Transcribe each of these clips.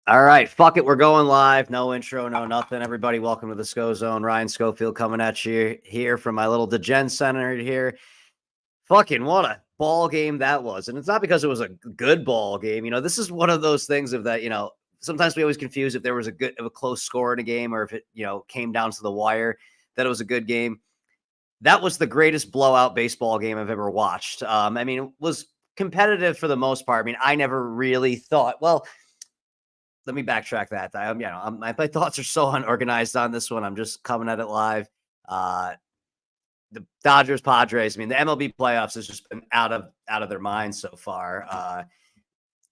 All right, fuck it. We're going live. No intro, no nothing. Everybody, welcome to the Scho-Zone. Ryan Schofield coming at you here from my little Degen Center here. Fucking what a ball game that was. And it's not because it was a good ball game. This is one of those things of that, sometimes we always confuse if there was a close score in a game or if it, came down to the wire that it was a good game. That was the greatest blowout baseball game I've ever watched. It was competitive for the most part. I never really thought, well, let me backtrack that. My thoughts are so unorganized on this one. I'm just coming at it live. Uh, the Dodgers-Padres. The MLB playoffs has just been out of their minds so far.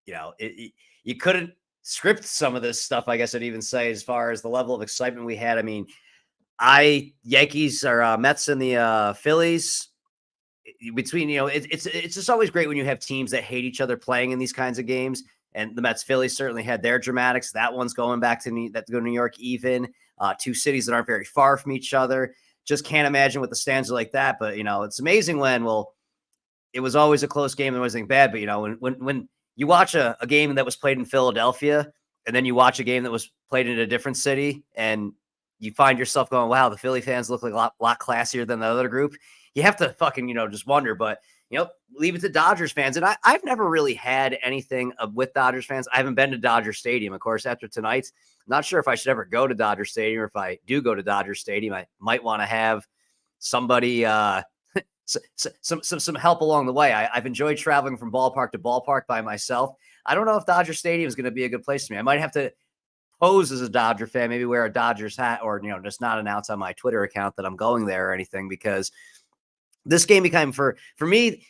You couldn't script some of this stuff. I guess I'd even say as far as the level of excitement we had. Yankees or Mets and the Phillies. Between it's just always great when you have teams that hate each other playing in these kinds of games. And the Mets Phillies certainly had their dramatics. That one's going back to New York even. Two cities that aren't very far from each other. Just can't imagine what the stands are like that. But it's amazing when it was always a close game. There wasn't bad. But when you watch a game that was played in Philadelphia, and then you watch a game that was played in a different city, and you find yourself going, "Wow, the Philly fans look like a lot classier than the other group." You have to fucking just wonder, but. Leave it to Dodgers fans. And I've never really had anything with Dodgers fans. I haven't been to Dodger Stadium. Of course, after tonight's, not sure if I should ever go to Dodger Stadium, or if I do go to Dodger Stadium, I might want to have somebody, some help along the way. I've enjoyed traveling from ballpark to ballpark by myself. I don't know if Dodger Stadium is going to be a good place for me. I might have to pose as a Dodger fan, maybe wear a Dodgers hat, or, just not announce on my Twitter account that I'm going there or anything, because this game became for me,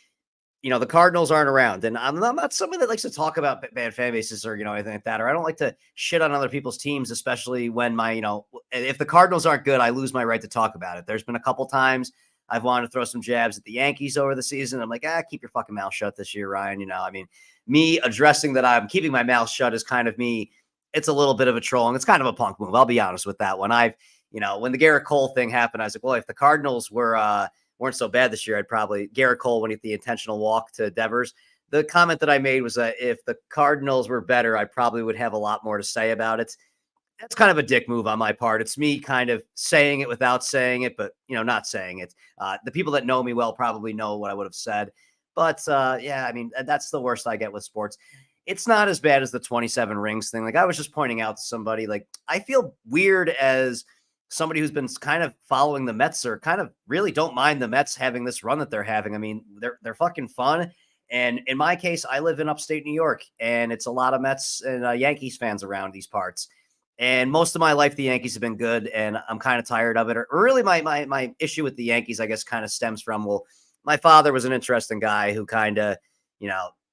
the Cardinals aren't around, and I'm not somebody that likes to talk about bad fan bases or, anything like that, or I don't like to shit on other people's teams, especially when if the Cardinals aren't good, I lose my right to talk about it. There's been a couple times I've wanted to throw some jabs at the Yankees over the season. I'm like, keep your fucking mouth shut this year, Ryan. Me addressing that I'm keeping my mouth shut is kind of me. It's a little bit of a troll, and it's kind of a punk move. I'll be honest with that one. When the Garrett Cole thing happened, I was like, well, if the Cardinals weren't so bad this year, I'd probably Garrett Cole when he had the intentional walk to Devers. The comment that I made was that if the Cardinals were better, I probably would have a lot more to say about it. That's kind of a dick move on my part. It's me kind of saying it without saying it, but not saying it. The people that know me well probably know what I would have said. But that's the worst I get with sports. It's not as bad as the 27 rings thing. Like I was just pointing out to somebody, like I feel weird as somebody who's been kind of following the Mets, or kind of really don't mind the Mets having this run that they're having. They're fucking fun. And in my case, I live in upstate New York, and it's a lot of Mets and Yankees fans around these parts. And most of my life, the Yankees have been good, and I'm kind of tired of it. Or really, my issue with the Yankees, I guess, kind of stems from, well, my father was an interesting guy who kind of,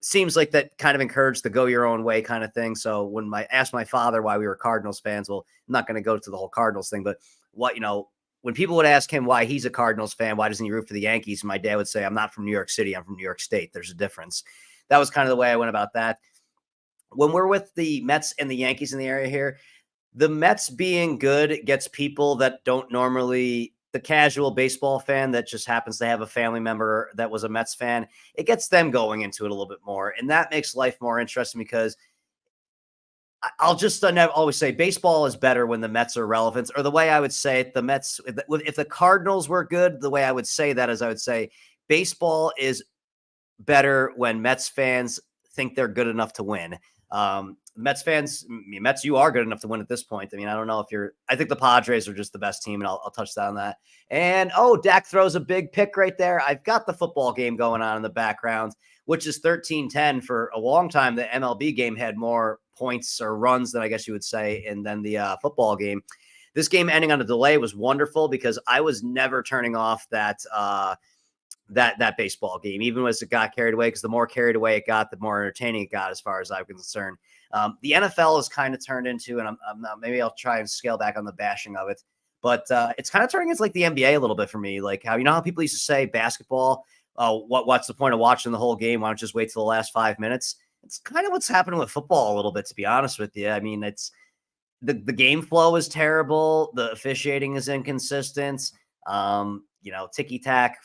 seems like that kind of encouraged the go your own way kind of thing. So when I asked my father why we were Cardinals fans, well, I'm not going to go to the whole Cardinals thing, but when people would ask him why he's a Cardinals fan, why doesn't he root for the Yankees? My dad would say, I'm not from New York City. I'm from New York State. There's a difference. That was kind of the way I went about that. When we're with the Mets and the Yankees in the area here, the Mets being good gets people that don't normally, the casual baseball fan that just happens to have a family member that was a Mets fan, it gets them going into it a little bit more. And that makes life more interesting, because I'll just always say baseball is better when the Mets are relevant. Or the way I would say it, the Mets, if the Cardinals were good, the way I would say that is I would say baseball is better when Mets fans think they're good enough to win. Mets fans, Mets, you are good enough to win at this point. I don't know if I think the Padres are just the best team, and I'll touch on that. And, Dak throws a big pick right there. I've got the football game going on in the background, which is 13-10. For a long time, the MLB game had more points or runs than I guess you would say, and then the football game. This game ending on a delay was wonderful, because I was never turning off that baseball game, even as it got carried away, because the more carried away it got, the more entertaining it got, as far as I'm concerned. The NFL has kind of turned into, and I'm maybe I'll try and scale back on the bashing of it, but it's kind of turning into like the NBA a little bit for me. Like how people used to say basketball, what's the point of watching the whole game? Why don't you just wait till the last 5 minutes? It's kind of what's happening with football a little bit, to be honest with you. It's the game flow is terrible. The officiating is inconsistent. Ticky-tack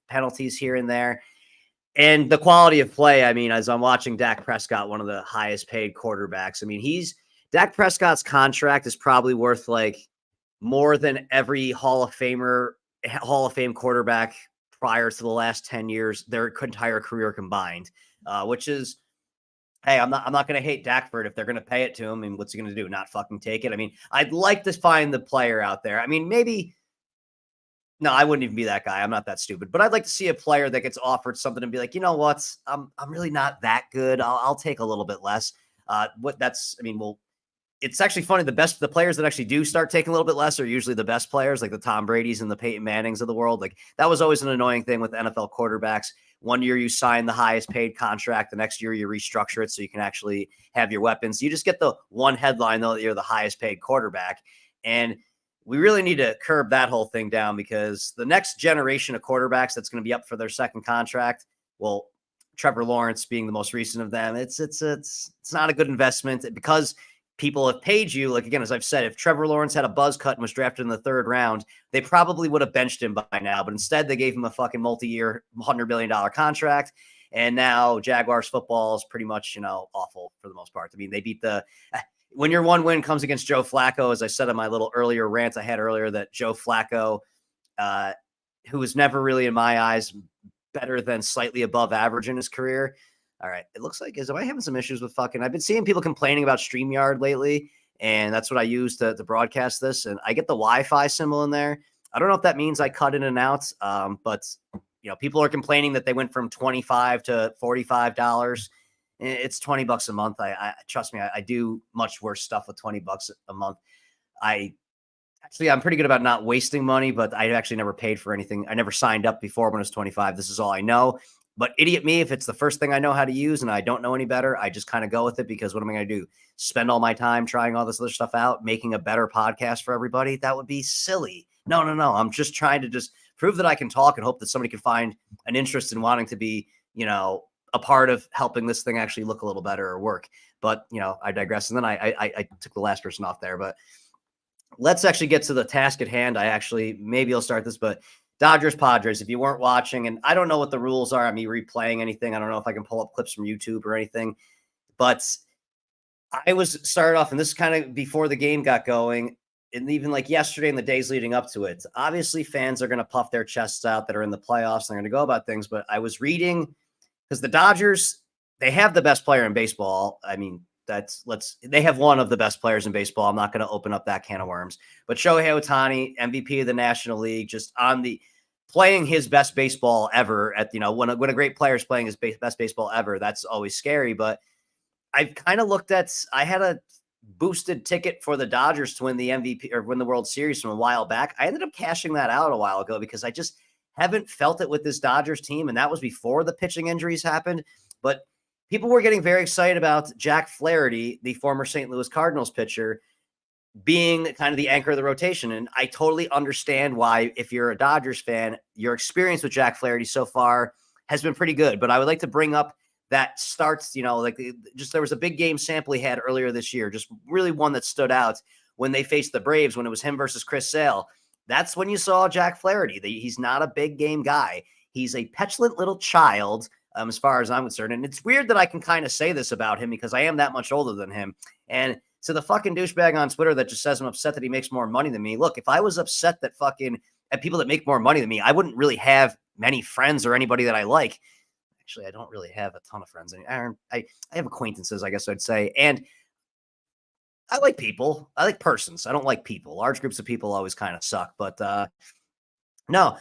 penalties here and there. And the quality of play, as I'm watching Dak Prescott, one of the highest paid quarterbacks, Dak Prescott's contract is probably worth like more than every Hall of Fame quarterback prior to the last 10 years, their entire career combined, which is, hey, I'm not going to hate Dak for it if they're going to pay it to him. And what's he going to do? Not fucking take it? I mean, I'd like to find the player out there. I mean, maybe, no, I wouldn't even be that guy. I'm not that stupid, but I'd like to see a player that gets offered something and be like, you know what? I'm really not that good. I'll take a little bit less. It's actually funny. The players that actually do start taking a little bit less are usually the best players, like the Tom Brady's and the Peyton Mannings of the world. Like that was always an annoying thing with NFL quarterbacks. One year you sign the highest paid contract, the next year you restructure it so you can actually have your weapons. You just get the one headline though that you're the highest paid quarterback, and we really need to curb that whole thing down because the next generation of quarterbacks that's going to be up for their second contract, well, Trevor Lawrence being the most recent of them, it's not a good investment because people have paid you. Like, again, as I've said, if Trevor Lawrence had a buzz cut and was drafted in the 3rd round, they probably would have benched him by now. But instead, they gave him a fucking multi-year $100 million contract. And now Jaguars football is pretty much, awful for the most part. I mean, they beat when your one win comes against Joe Flacco, as I said in my little earlier rant I had earlier, that Joe Flacco, who was never really in my eyes better than slightly above average in his career. All right. It looks like, am I having some issues with I've been seeing people complaining about StreamYard lately, and that's what I use to broadcast this. And I get the Wi-Fi symbol in there. I don't know if that means I cut in and out. But people are complaining that they went from $25 to $45. It's $20 a month. I trust me, I do much worse stuff with $20 a month. I'm pretty good about not wasting money, but I actually never paid for anything. I never signed up before when it was 25. This is all I know. But idiot me, if it's the first thing I know how to use and I don't know any better, I just kind of go with it because what am I going to do? Spend all my time trying all this other stuff out, making a better podcast for everybody? That would be silly. No. I'm just trying to prove that I can talk and hope that somebody can find an interest in wanting to be, a part of helping this thing actually look a little better or work. But, I digress. And then I took the last person off there, but let's actually get to the task at hand. Maybe I'll start this, but Dodgers-Padres, if you weren't watching, and I don't know what the rules are on me replaying anything. I don't know if I can pull up clips from YouTube or anything, but I was started off, and this is kind of before the game got going, and even like yesterday and the days leading up to it. Obviously, fans are going to puff their chests out that are in the playoffs. They're going to go about things, but I was reading because the Dodgers, they have the best player in baseball. I mean, they have one of the best players in baseball. I'm not going to open up that can of worms, but Shohei Ohtani, MVP of the National League, just playing his best baseball ever when a great player is playing his best baseball ever, that's always scary. But I've kind of I had a boosted ticket for the Dodgers to win the MVP or win the World Series from a while back. I ended up cashing that out a while ago because I just haven't felt it with this Dodgers team. And that was before the pitching injuries happened. But people were getting very excited about Jack Flaherty, the former St. Louis Cardinals pitcher, being kind of the anchor of the rotation. And I totally understand why, if you're a Dodgers fan, your experience with Jack Flaherty so far has been pretty good. But I would like to bring up that starts, there was a big game sample he had earlier this year, just really one that stood out when they faced the Braves, when it was him versus Chris Sale. That's when you saw Jack Flaherty. He's not a big game guy. He's a petulant little child, as far as I'm concerned. And it's weird that I can kind of say this about him because I am that much older than him. And to the fucking douchebag on Twitter that just says I'm upset that he makes more money than me. Look, if I was upset at people that make more money than me, I wouldn't really have many friends or anybody that I like. Actually, I don't really have a ton of friends. I have acquaintances, I guess I'd say. And I like people. I like persons. I don't like people. Large groups of people always kind of suck. But no,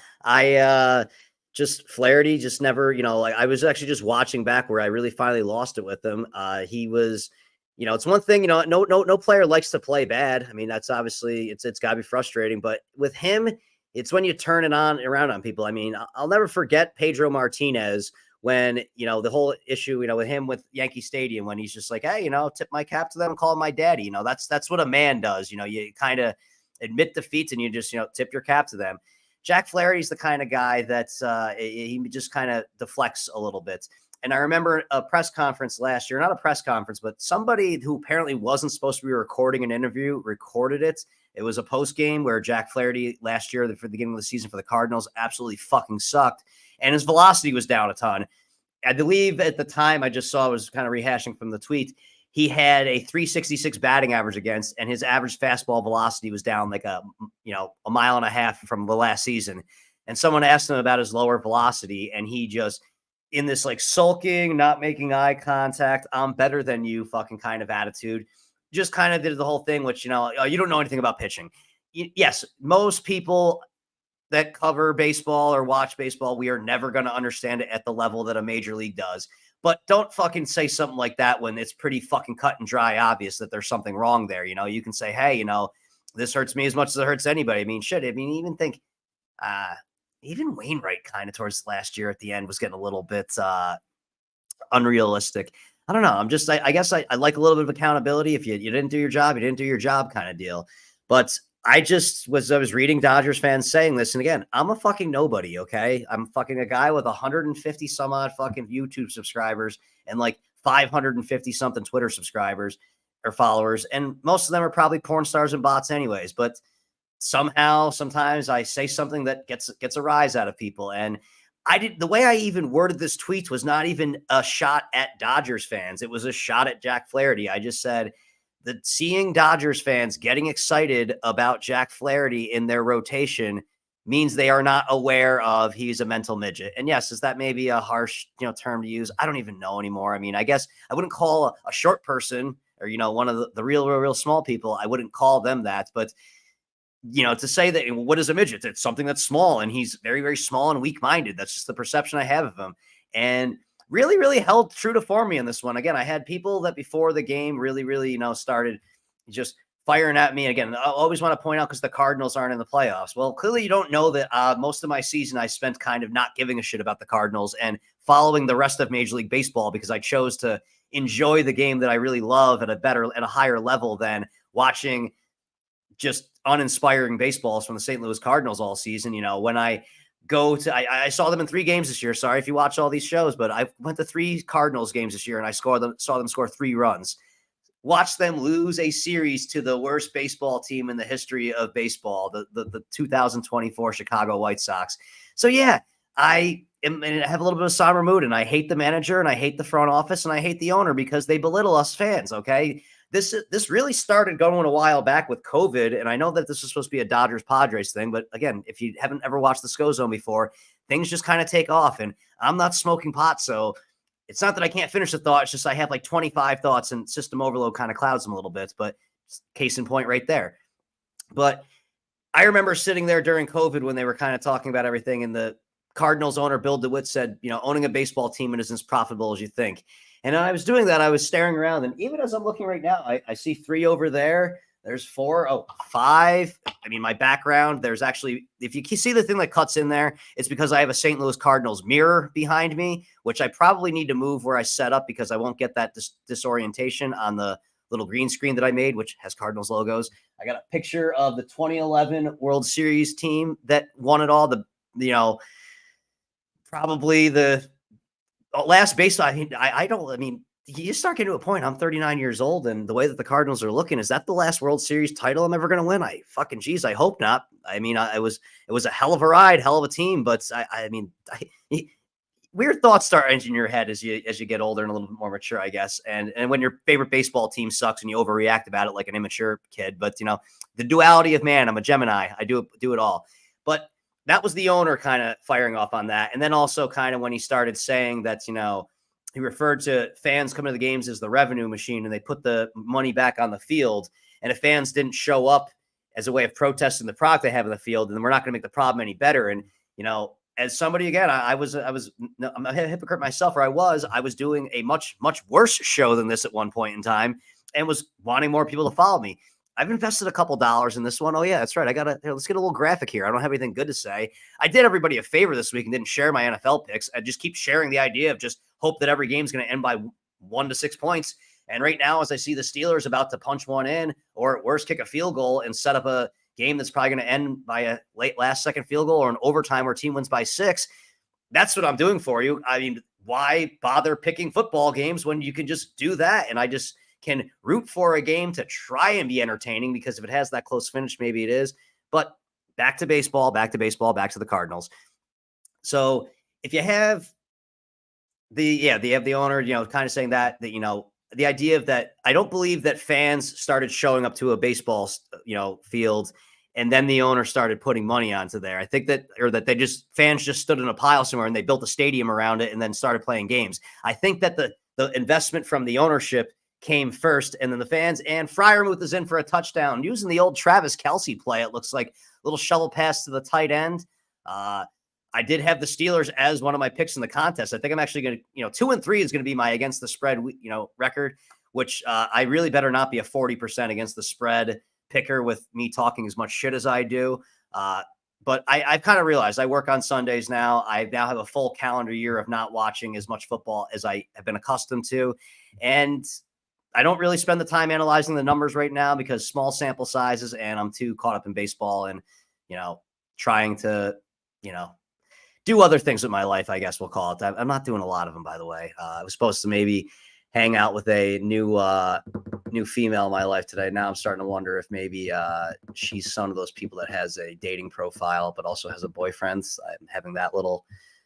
just Flaherty just never, I was actually just watching back where I really finally lost it with him. He was, it's one thing, no player likes to play bad. I mean, that's obviously, it's gotta be frustrating, but with him, it's when you turn it around on people. I mean, I'll never forget Pedro Martinez when, the whole issue, with him with Yankee Stadium, when he's just like, hey, tip my cap to them and call him my daddy. That's what a man does. You kind of admit defeat and you just, tip your cap to them. Jack Flaherty's the kind of guy that's he just kind of deflects a little bit. And I remember a press conference last year, not a press conference, but somebody who apparently wasn't supposed to be recording an interview recorded it. It was a post game where Jack Flaherty last year for the beginning of the season for the Cardinals absolutely fucking sucked. And his velocity was down a ton. I believe at the time I just saw, I was kind of rehashing from the tweet, he had a 366 batting average against, and his average fastball velocity was down like a mile and a half from the last season. And someone asked him about his lower velocity, and he just, in this like sulking, not making eye contact, I'm better than you fucking kind of attitude, just kind of did the whole thing, which, you don't know anything about pitching. Yes, most people that cover baseball or watch baseball, we are never going to understand it at the level that a major league does. But don't fucking say something like that when it's pretty fucking cut and dry obvious that there's something wrong there. You can say, hey, this hurts me as much as it hurts anybody. I mean, shit. I mean, even Wainwright kind of towards last year at the end was getting a little bit unrealistic. I don't know. I guess I like a little bit of accountability. If you didn't do your job, you didn't do your job kind of deal. But I was reading Dodgers fans saying this. And again, I'm a fucking nobody. Okay. I'm fucking a guy with 150 some odd fucking YouTube subscribers and like 550 something Twitter subscribers or followers. And most of them are probably porn stars and bots anyways. But somehow, sometimes I say something that gets a rise out of people. And the way I even worded this tweet was not even a shot at Dodgers fans. It was a shot at Jack Flaherty. I just said that seeing Dodgers fans getting excited about Jack Flaherty in their rotation means they are not aware of he's a mental midget. And yes, is that maybe a harsh, term to use? I don't even know anymore. I mean, I guess I wouldn't call a short person or, one of the real small people. I wouldn't call them that, but to say that what is a midget? It's something that's small, and he's very, very small and weak-minded. That's just the perception I have of him. And really, really held true to form me in this one. Again, I had people that before the game really, really, started just firing at me. Again, I always want to point out because the Cardinals aren't in the playoffs. Well, clearly you don't know that most of my season I spent kind of not giving a shit about the Cardinals and following the rest of Major League Baseball because I chose to enjoy the game that I really love at a higher level than watching just uninspiring baseballs from the St. Louis Cardinals all season. When I I saw them in 3 games this year. Sorry if you watch all these shows, but I went to 3 Cardinals games this year and I saw them score 3 runs. Watch them lose a series to the worst baseball team in the history of baseball, the 2024 Chicago White Sox. So yeah, I have a little bit of somber mood, and I hate the manager, and I hate the front office, and I hate the owner because they belittle us fans. Okay. This really started going a while back with COVID, and I know that this is supposed to be a Dodgers-Padres thing, but again, if you haven't ever watched the Scho-Zone before, things just kind of take off, and I'm not smoking pot, so it's not that I can't finish the thought. It's just I have like 25 thoughts, and system overload kind of clouds them a little bit, but case in point right there. But I remember sitting there during COVID when they were kind of talking about everything, and the Cardinals owner, Bill DeWitt, said, owning a baseball team isn't as profitable as you think. And I was doing that. I was staring around. And even as I'm looking right now, I see 3 over there. There's 4. Oh, 5. I mean, my background, there's actually, if you see the thing that cuts in there, it's because I have a St. Louis Cardinals mirror behind me, which I probably need to move where I set up because I won't get that disorientation on the little green screen that I made, which has Cardinals logos. I got a picture of the 2011 World Series team that won it all. Probably the last base. I mean, you start getting to a point. I'm 39 years old, and the way that the Cardinals are looking, is that the last World Series title I'm ever going to win? I hope not. I mean, it was a hell of a ride, hell of a team, but weird thoughts start entering your head as you get older and a little bit more mature, I guess. And when your favorite baseball team sucks and you overreact about it like an immature kid, but the duality of man, I'm a Gemini. I do it all. But that was the owner kind of firing off on that. And then also kind of when he started saying that, he referred to fans coming to the games as the revenue machine, and they put the money back on the field. And if fans didn't show up as a way of protesting the product they have in the field, then we're not going to make the problem any better. And, as somebody, again, I'm a hypocrite myself, or I was doing a much, much worse show than this at one point in time and was wanting more people to follow me. I've invested a couple dollars in this one. Oh yeah, that's right. Let's get a little graphic here. I don't have anything good to say. I did everybody a favor this week and didn't share my NFL picks. I just keep sharing the idea of just hope that every game's going to end by 1 to 6 points. And right now, as I see the Steelers about to punch one in, or at worst kick a field goal and set up a game that's probably going to end by a late last second field goal or an overtime where a team wins by 6, that's what I'm doing for you. I mean, why bother picking football games when you can just do that? And I just can root for a game to try and be entertaining, because if it has that close finish, maybe it is. But back to baseball, back to the Cardinals. So if you have the owner, kind of saying that the idea of that, I don't believe that fans started showing up to a baseball, field, and then the owner started putting money onto there. I think that, or that fans just stood in a pile somewhere and they built a stadium around it and then started playing games. I think that the investment from the ownership came first, and then the fans. And Fryermuth is in for a touchdown using the old Travis Kelce play. It looks like a little shovel pass to the tight end. I did have the Steelers as one of my picks in the contest. I think I'm actually going to, 2-3 is going to be my against the spread, record, which I really better not be a 40% against the spread picker with me talking as much shit as I do. But I've kind of realized I work on Sundays now. I now have a full calendar year of not watching as much football as I have been accustomed to. And I don't really spend the time analyzing the numbers right now because small sample sizes, and I'm too caught up in baseball and, trying to, do other things with my life, I guess we'll call it. I'm not doing a lot of them, by the way. I was supposed to maybe hang out with a new female in my life today. Now I'm starting to wonder if maybe she's one of those people that has a dating profile, but also has a boyfriend. I'm having that little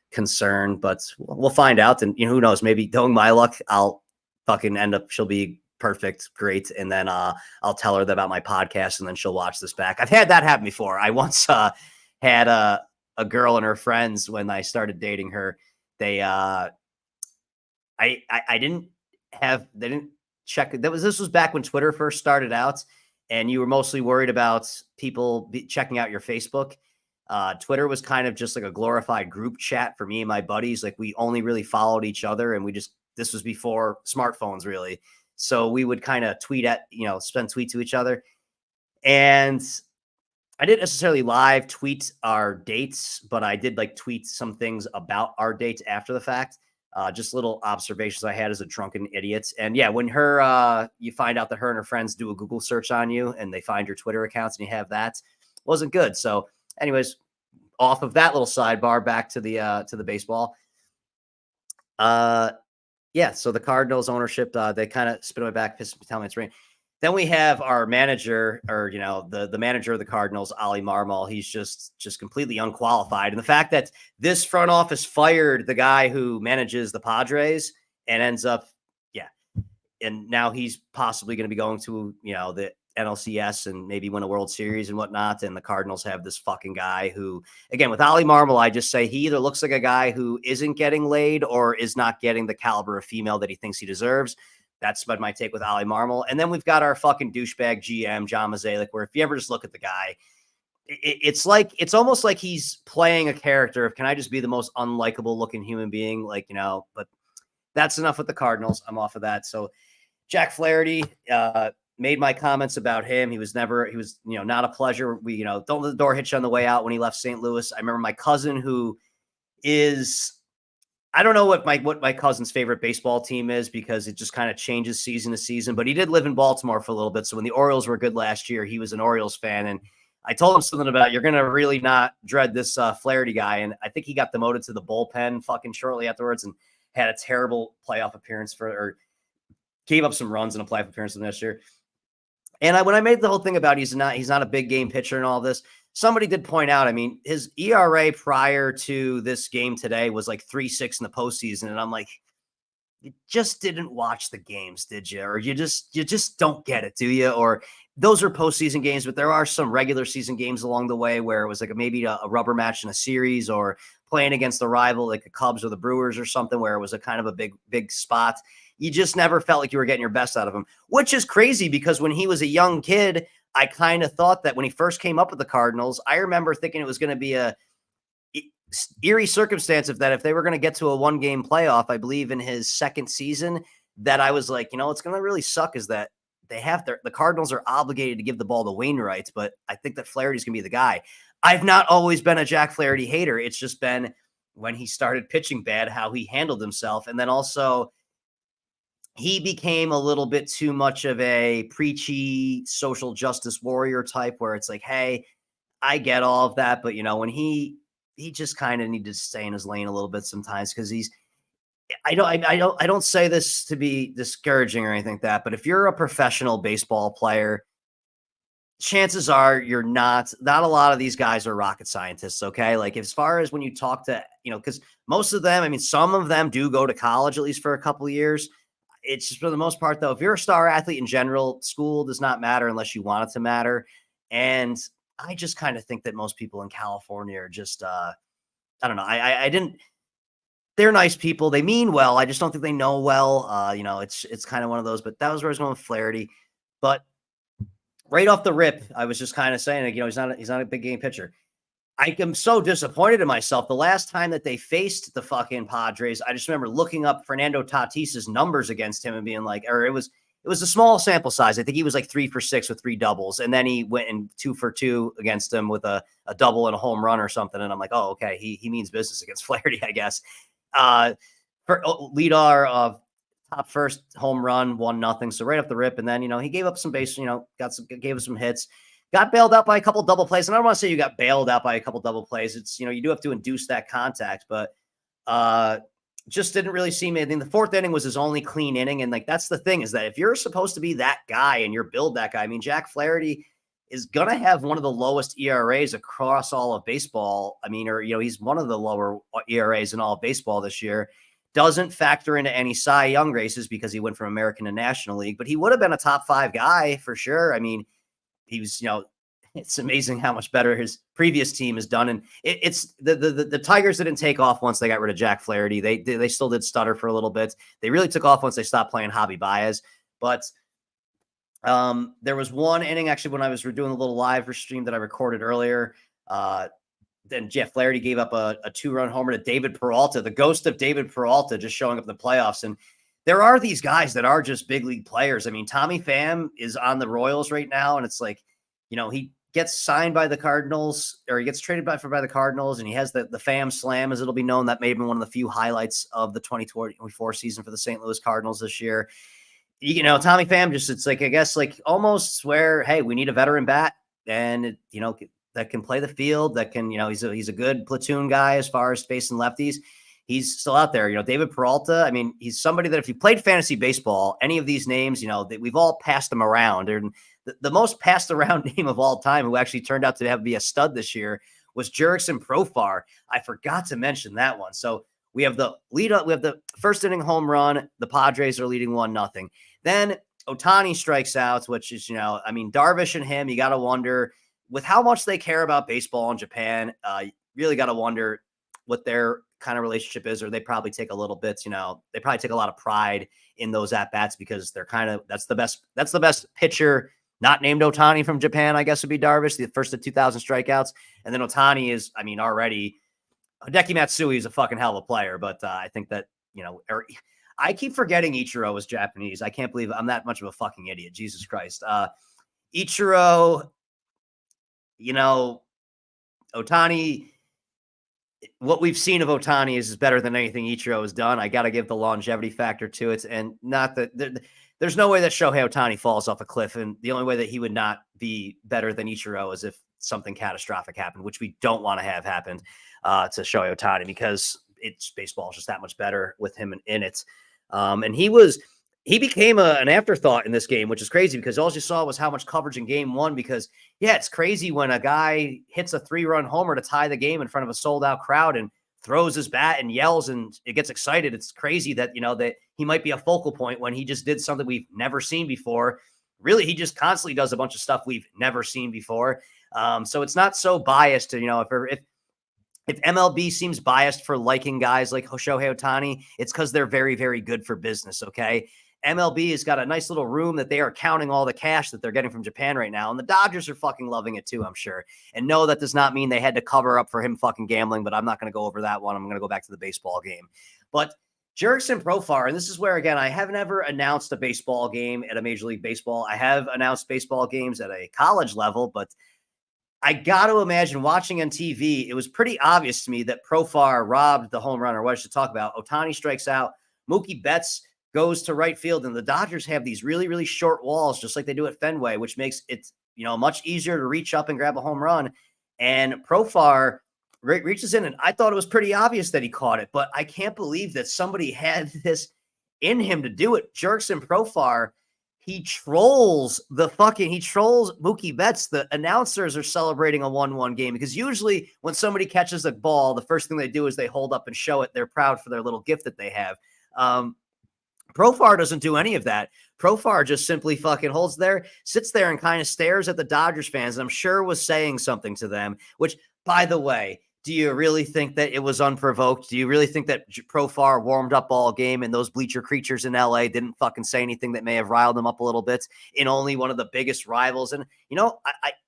concern, but we'll find out. And who knows, maybe knowing my luck, I'll fucking end up, she'll be perfect, great. And then I'll tell her about my podcast and then she'll watch this back. I've had that happen before. I once had a girl and her friends, when I started dating her, they they didn't check. This was back when Twitter first started out and you were mostly worried about people checking out your Facebook. Twitter was kind of just like a glorified group chat for me and my buddies. Like, we only really followed each other, and this was before smartphones really. So we would kind of tweet send tweets to each other. And I didn't necessarily live tweet our dates, but I did tweet some things about our dates after the fact. Just little observations I had as a drunken idiot. And yeah, when you find out that her and her friends do a Google search on you and they find your Twitter accounts and you have that, wasn't good. So anyways, off of that little sidebar, back to the baseball. Yeah. So the Cardinals ownership, they kind of spit my back, tell me it's rain. Then we have our manager, or, the manager of the Cardinals, Ollie Marmol. He's just completely unqualified. And the fact that this front office fired the guy who manages the Padres and ends up, and now he's possibly going to be going to, the NLCS and maybe win a World Series and whatnot. And the Cardinals have this fucking guy who, again, with Ollie Marmol, I just say he either looks like a guy who isn't getting laid or is not getting the caliber of female that he thinks he deserves. That's my take with Ollie Marmol. And then we've got our fucking douchebag GM, John Mozeliak, where if you ever just look at the guy, it's almost like he's playing a character of, can I just be the most unlikable looking human being? But that's enough with the Cardinals. I'm off of that. So Jack Flaherty, made my comments about him. He was not a pleasure. We, don't let the door hit you on the way out when he left St. Louis. I remember my cousin, who is, I don't know what my cousin's favorite baseball team is, because it just kind of changes season to season, but he did live in Baltimore for a little bit. So when the Orioles were good last year, he was an Orioles fan. And I told him something about, you're going to really not dread this Flaherty guy. And I think he got demoted to the bullpen fucking shortly afterwards and had a terrible playoff appearance or gave up some runs in a playoff appearance last year. And when I made the whole thing about he's not a big game pitcher and all this, somebody did point out, his ERA prior to this game today was like 3.6 in the postseason. And I'm like, you just didn't watch the games, did you? Or you just don't get it, do you? Or those are postseason games, but there are some regular season games along the way where it was like maybe a rubber match in a series, or playing against a rival like the Cubs or the Brewers or something, where it was a kind of a big spot. You just never felt like you were getting your best out of him, which is crazy, because when he was a young kid, I kind of thought that when he first came up with the Cardinals, I remember thinking it was going to be a eerie circumstance if they were going to get to a 1-game playoff, I believe in his second season, that I was like, it's going to really suck is that the Cardinals are obligated to give the ball to Wainwright, but I think that Flaherty's going to be the guy. I've not always been a Jack Flaherty hater. It's just been when he started pitching bad, how he handled himself. And then also he became a little bit too much of a preachy social justice warrior type, where it's like, hey, I get all of that, but when he just kind of needed to stay in his lane a little bit sometimes, because I don't say this to be discouraging or anything like that, but if you're a professional baseball player, chances are you're not a lot of these guys are rocket scientists. Okay. Like, as far as when you talk to, because most of them, some of them do go to college at least for a couple of years. it's just for the most part, though, if you're a star athlete in general, school does not matter unless you want it to matter. And I just kind of think that most people in California are just, I don't know. I didn't, they're nice people. They mean well. I just don't think they know well. It's kind of one of those, but that was where I was going with Flaherty. But right off the rip, I was just kind of saying, like, he's not a big game pitcher. I am so disappointed in myself. The last time that they faced the fucking Padres, I just remember looking up Fernando Tatis's numbers against him and being like, or it was a small sample size. I think he was like 3 for 6 with 3 doubles. And then he went in 2 for 2 against him with a double and a home run or something. And I'm like, oh, okay. He means business against Flaherty, I guess. For leader of top first home run, 1-0. So right off the rip. And then, he gave up some base, gave us some hits. Got bailed out by a couple double plays. And I don't want to say you got bailed out by a couple double plays. It's, you do have to induce that contact, but just didn't really seem anything. The 4th inning was his only clean inning. And like, that's the thing, is that if you're supposed to be that guy and you're billed that guy, I mean, Jack Flaherty is going to have one of the lowest ERAs across all of baseball. I mean, he's one of the lower ERAs in all of baseball this year. Doesn't factor into any Cy Young races because he went from American to National League, but he would have been a top 5 guy for sure. I mean, he was, it's amazing how much better his previous team has done. And it's the Tigers didn't take off once they got rid of Jack Flaherty. They still did stutter for a little bit. They really took off once they stopped playing Javi Baez. But there was one inning actually when I was doing a little live stream that I recorded earlier. Then Jeff Flaherty gave up a 2-run homer to David Peralta, the ghost of David Peralta, just showing up in the playoffs. And there are these guys that are just big league players. I mean, Tommy Pham is on the Royals right now, and it's like, he gets signed by the Cardinals, or he gets traded by the Cardinals, and he has the Pham Slam, as it'll be known. That may have been one of the few highlights of the 2024 season for the St. Louis Cardinals this year. Tommy Pham it's like, I guess, like almost where, hey, we need a veteran bat, and that can play the field, that can, he's a good platoon guy as far as facing lefties. He's still out there. David Peralta, I mean, he's somebody that if you played fantasy baseball, any of these names, we've all passed them around. And the most passed around name of all time, who actually turned out to be a stud this year, was Jurickson Profar. I forgot to mention that one. So we have the lead up, we have the first inning home run. The Padres are leading 1-0. Then Ohtani strikes out, which is, Darvish and him, you got to wonder with how much they care about baseball in Japan. You really got to wonder what their kind of relationship is, or they probably take a little bit, they probably take a lot of pride in those at-bats because they're that's the best pitcher not named Ohtani from Japan, I guess, would be Darvish, the first of 2,000 strikeouts. And then Ohtani is, already Hideki Matsui is a fucking hell of a player, but I think that, I keep forgetting Ichiro is Japanese. I can't believe I'm that much of a fucking idiot. Jesus Christ. Ichiro, Ohtani, what we've seen of Ohtani is better than anything Ichiro has done. I got to give the longevity factor to it. And not that there's no way that Shohei Ohtani falls off a cliff. And the only way that he would not be better than Ichiro is if something catastrophic happened, which we don't want to have happened to Shohei Ohtani, because baseball is just that much better with him in it. And he became an afterthought in this game, which is crazy because all you saw was how much coverage in game 1, because it's crazy when a guy hits a 3-run homer to tie the game in front of a sold out crowd and throws his bat and yells and it gets excited. It's crazy that, that he might be a focal point when he just did something we've never seen before. Really, he just constantly does a bunch of stuff we've never seen before. So it's not so biased to, if MLB seems biased for liking guys like Shohei Ohtani, it's because they're very, very good for business. Okay. MLB has got a nice little room that they are counting all the cash that they're getting from Japan right now. And the Dodgers are fucking loving it too, I'm sure. And no, that does not mean they had to cover up for him fucking gambling, but I'm not going to go over that one. I'm going to go back to the baseball game. But Jurickson Profar, and this is where, again, I have never announced a baseball game at a Major League Baseball. I have announced baseball games at a college level, but I got to imagine watching on TV, it was pretty obvious to me that Profar robbed the home run, or what I should talk about. Ohtani strikes out. Mookie Betts goes to right field, and the Dodgers have these really, really short walls, just like they do at Fenway, which makes it, much easier to reach up and grab a home run. And Profar reaches in, and I thought it was pretty obvious that he caught it, but I can't believe that somebody had this in him to do it. Jurickson Profar, he trolls Mookie Betts. The announcers are celebrating a 1-1 game because usually when somebody catches a ball, the first thing they do is they hold up and show it. They're proud for their little gift that they have. Profar doesn't do any of that. Profar just simply fucking sits there and kind of stares at the Dodgers fans, and I'm sure was saying something to them, which, by the way, do you really think that it was unprovoked? Do you really think that Profar warmed up all game and those bleacher creatures in LA didn't fucking say anything that may have riled them up a little bit in only one of the biggest rivals? And,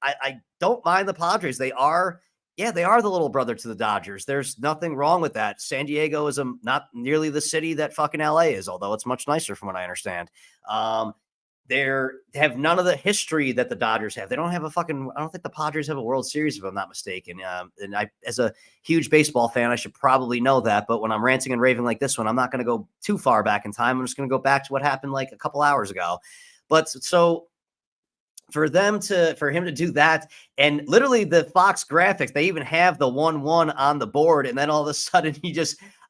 I don't mind the Padres. They are the little brother to the Dodgers. There's nothing wrong with that. San Diego is not nearly the city that fucking LA is, although it's much nicer from what I understand. They have none of the history that the Dodgers have. They don't have I don't think the Padres have a World Series, if I'm not mistaken. And I, as a huge baseball fan, I should probably know that. But when I'm ranting and raving like this one, I'm not going to go too far back in time. I'm just going to go back to what happened like a couple hours ago. But so for him to do that, and literally the Fox graphics, they even have the 1-1 on the board. And then all of a sudden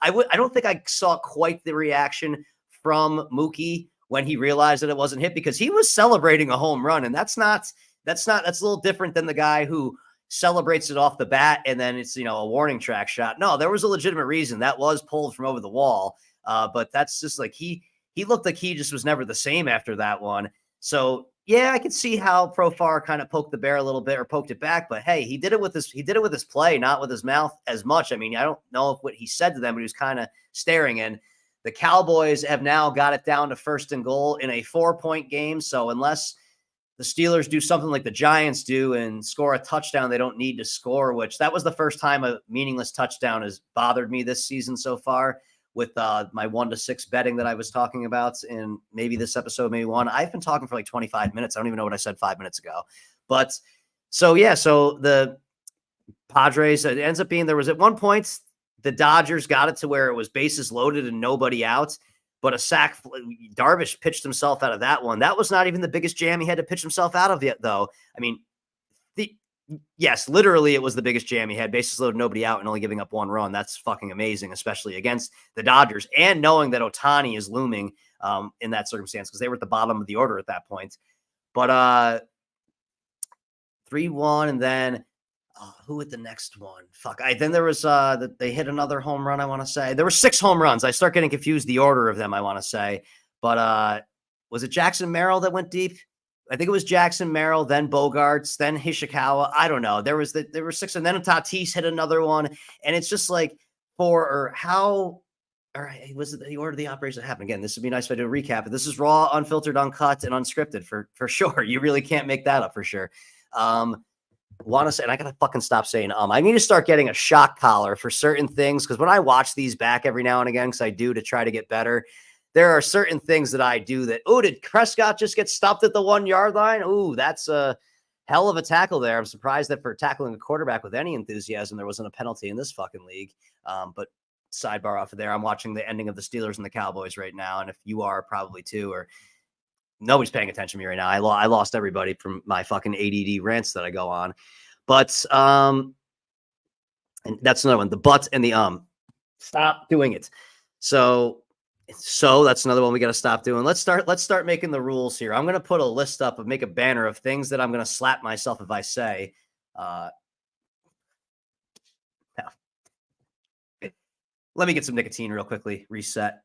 I don't think I saw quite the reaction from Mookie when he realized that it wasn't hit, because he was celebrating a home run. And that's a little different than the guy who celebrates it off the bat and then it's, a warning track shot. No, there was a legitimate reason that was pulled from over the wall. But that's just like, he looked like he just was never the same after that one. So yeah, I could see how Profar kind of poked the bear a little bit or poked it back, but hey, he did it with his play, not with his mouth as much. I mean, I don't know what he said to them, but he was kind of staring. And the Cowboys have now got it down to 1st and goal in a 4-point game. So unless the Steelers do something like the Giants do and score a touchdown they don't need to score, which that was the first time a meaningless touchdown has bothered me this season so far with my 1-6 betting that I was talking about in maybe this episode, maybe one. I've been talking for like 25 minutes. I don't even know what I said 5 minutes ago. But so the Padres, it ends up being, there was at one point, the Dodgers got it to where it was bases loaded and nobody out, but a sack. Darvish pitched himself out of that one. That was not even the biggest jam he had to pitch himself out of yet, though. I mean, yes, literally it was the biggest jam he had. Bases loaded, nobody out, and only giving up 1 run. That's fucking amazing, especially against the Dodgers, and knowing that Ohtani is looming in that circumstance, because they were at the bottom of the order at that point. But 3-1, and then who hit the next one? Then there was they hit another home run, I want to say. There were 6 home runs. I start getting confused the order of them, I want to say. But was it Jackson Merrill that went deep? I think it was Jackson Merrill, then Bogarts, then Hishikawa. I don't know. There were 6, and then Tatis hit another one. And it's just like, was it the order of the operation that happened? Again, this would be nice if I do a recap, but this is raw, unfiltered, uncut, and unscripted for sure. You really can't make that up for sure. Want to say, and I gotta fucking stop saying I need to start getting a shock collar for certain things, because when I watch these back every now and again, because I do to try to get better, there are certain things that I do that, did Prescott just get stopped at the 1-yard line? That's a hell of a tackle there. I'm surprised that for tackling a quarterback with any enthusiasm, there wasn't a penalty in this fucking league. But sidebar off of there, I'm watching the ending of the Steelers and the Cowboys right now, and if you are, probably too, or nobody's paying attention to me right now. I lost everybody from my fucking ADD rants that I go on. But and that's another one. The but and the stop doing it. So that's another one we got to stop doing. Let's start making the rules here. I'm going to put a list up make a banner of things that I'm going to slap myself if I say. Let me get some nicotine real quickly. Reset.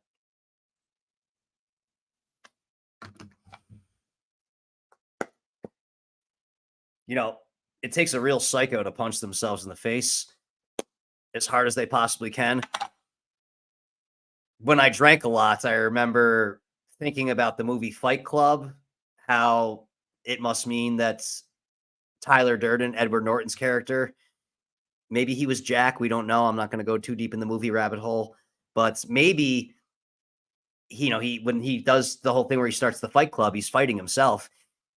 It takes a real psycho to punch themselves in the face as hard as they possibly can. When I drank a lot, I remember thinking about the movie Fight Club, how it must mean that Tyler Durden, Edward Norton's character, maybe he was Jack. We don't know. I'm not going to go too deep in the movie rabbit hole, but maybe, when he does the whole thing where he starts the Fight Club, he's fighting himself.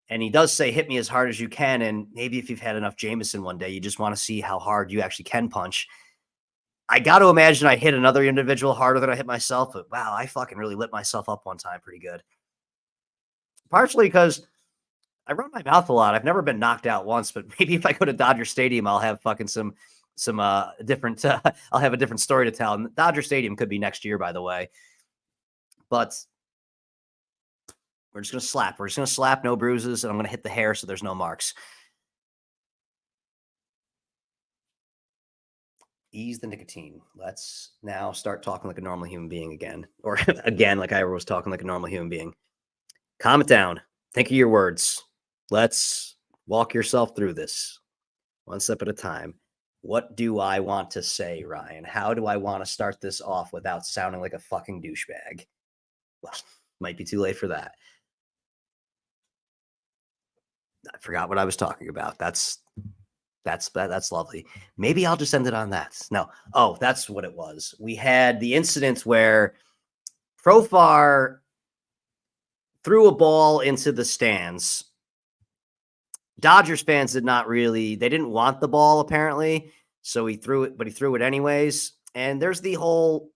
And he does say, hit me as hard as you can. And maybe if you've had enough Jameson one day, you just want to see how hard you actually can punch. I got to imagine I hit another individual harder than I hit myself. But wow, I fucking really lit myself up one time pretty good. Partially because I run my mouth a lot. I've never been knocked out once, but maybe if I go to Dodger Stadium, I'll have fucking some different, I'll have a different story to tell. And Dodger Stadium could be next year, by the way. But we're just going to slap. We're just going to slap, no bruises, and I'm going to hit the hair so there's no marks. ease the nicotine. Let's now start talking like a normal human being again. Or again, like I was talking like a normal human being. Calm it down. Think of your words. Let's walk yourself through this one step at a time. What do I want to say, Ryan? How do I want to start this off without sounding like a fucking douchebag? Well, might be too late for that. I forgot what I was talking about. That's lovely. Maybe I'll just end it on that. No. Oh, that's what it was. We had the incident where Profar threw a ball into the stands. Dodgers fans did not really, they didn't want the ball apparently. So he threw it, but he threw it anyways. And there's the whole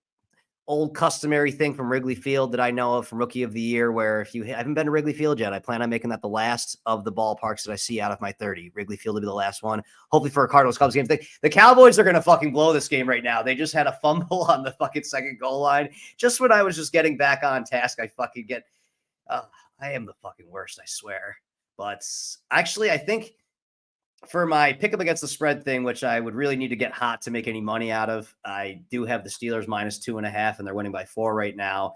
old customary thing from Wrigley Field that I know of from Rookie of the Year, where if you haven't been to Wrigley Field yet, I plan on making that the last of the ballparks that I see out of my 30. Wrigley Field will be the last one. Hopefully for a Cardinals-Cubs game. The Cowboys are going to fucking blow this game right now. They just had a fumble on the fucking second goal line. Just when I was just getting back on task, I fucking get, I am the fucking worst, I swear. But actually, I think for my pick up against the spread thing, which I would really need to get hot to make any money out of, I do have the Steelers -2.5, and they're winning by 4 right now.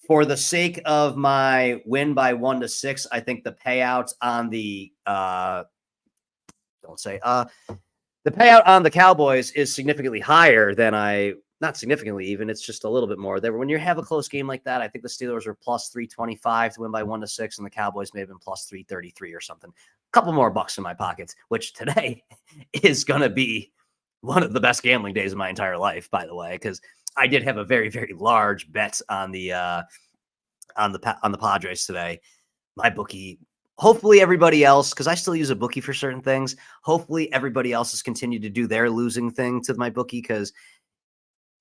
For the sake of my win by 1-6, I think the payout on the the payout on the Cowboys is significantly higher than not significantly even, it's just a little bit more. When you have a close game like that, I think the Steelers are +325 to win by 1-6, and the Cowboys may have been +333 or something. A couple more bucks in my pockets, which today is going to be one of the best gambling days of my entire life, by the way, because I did have a very, very large bet on the Padres today. My bookie, hopefully everybody else, because I still use a bookie for certain things. Hopefully everybody else has continued to do their losing thing to my bookie, because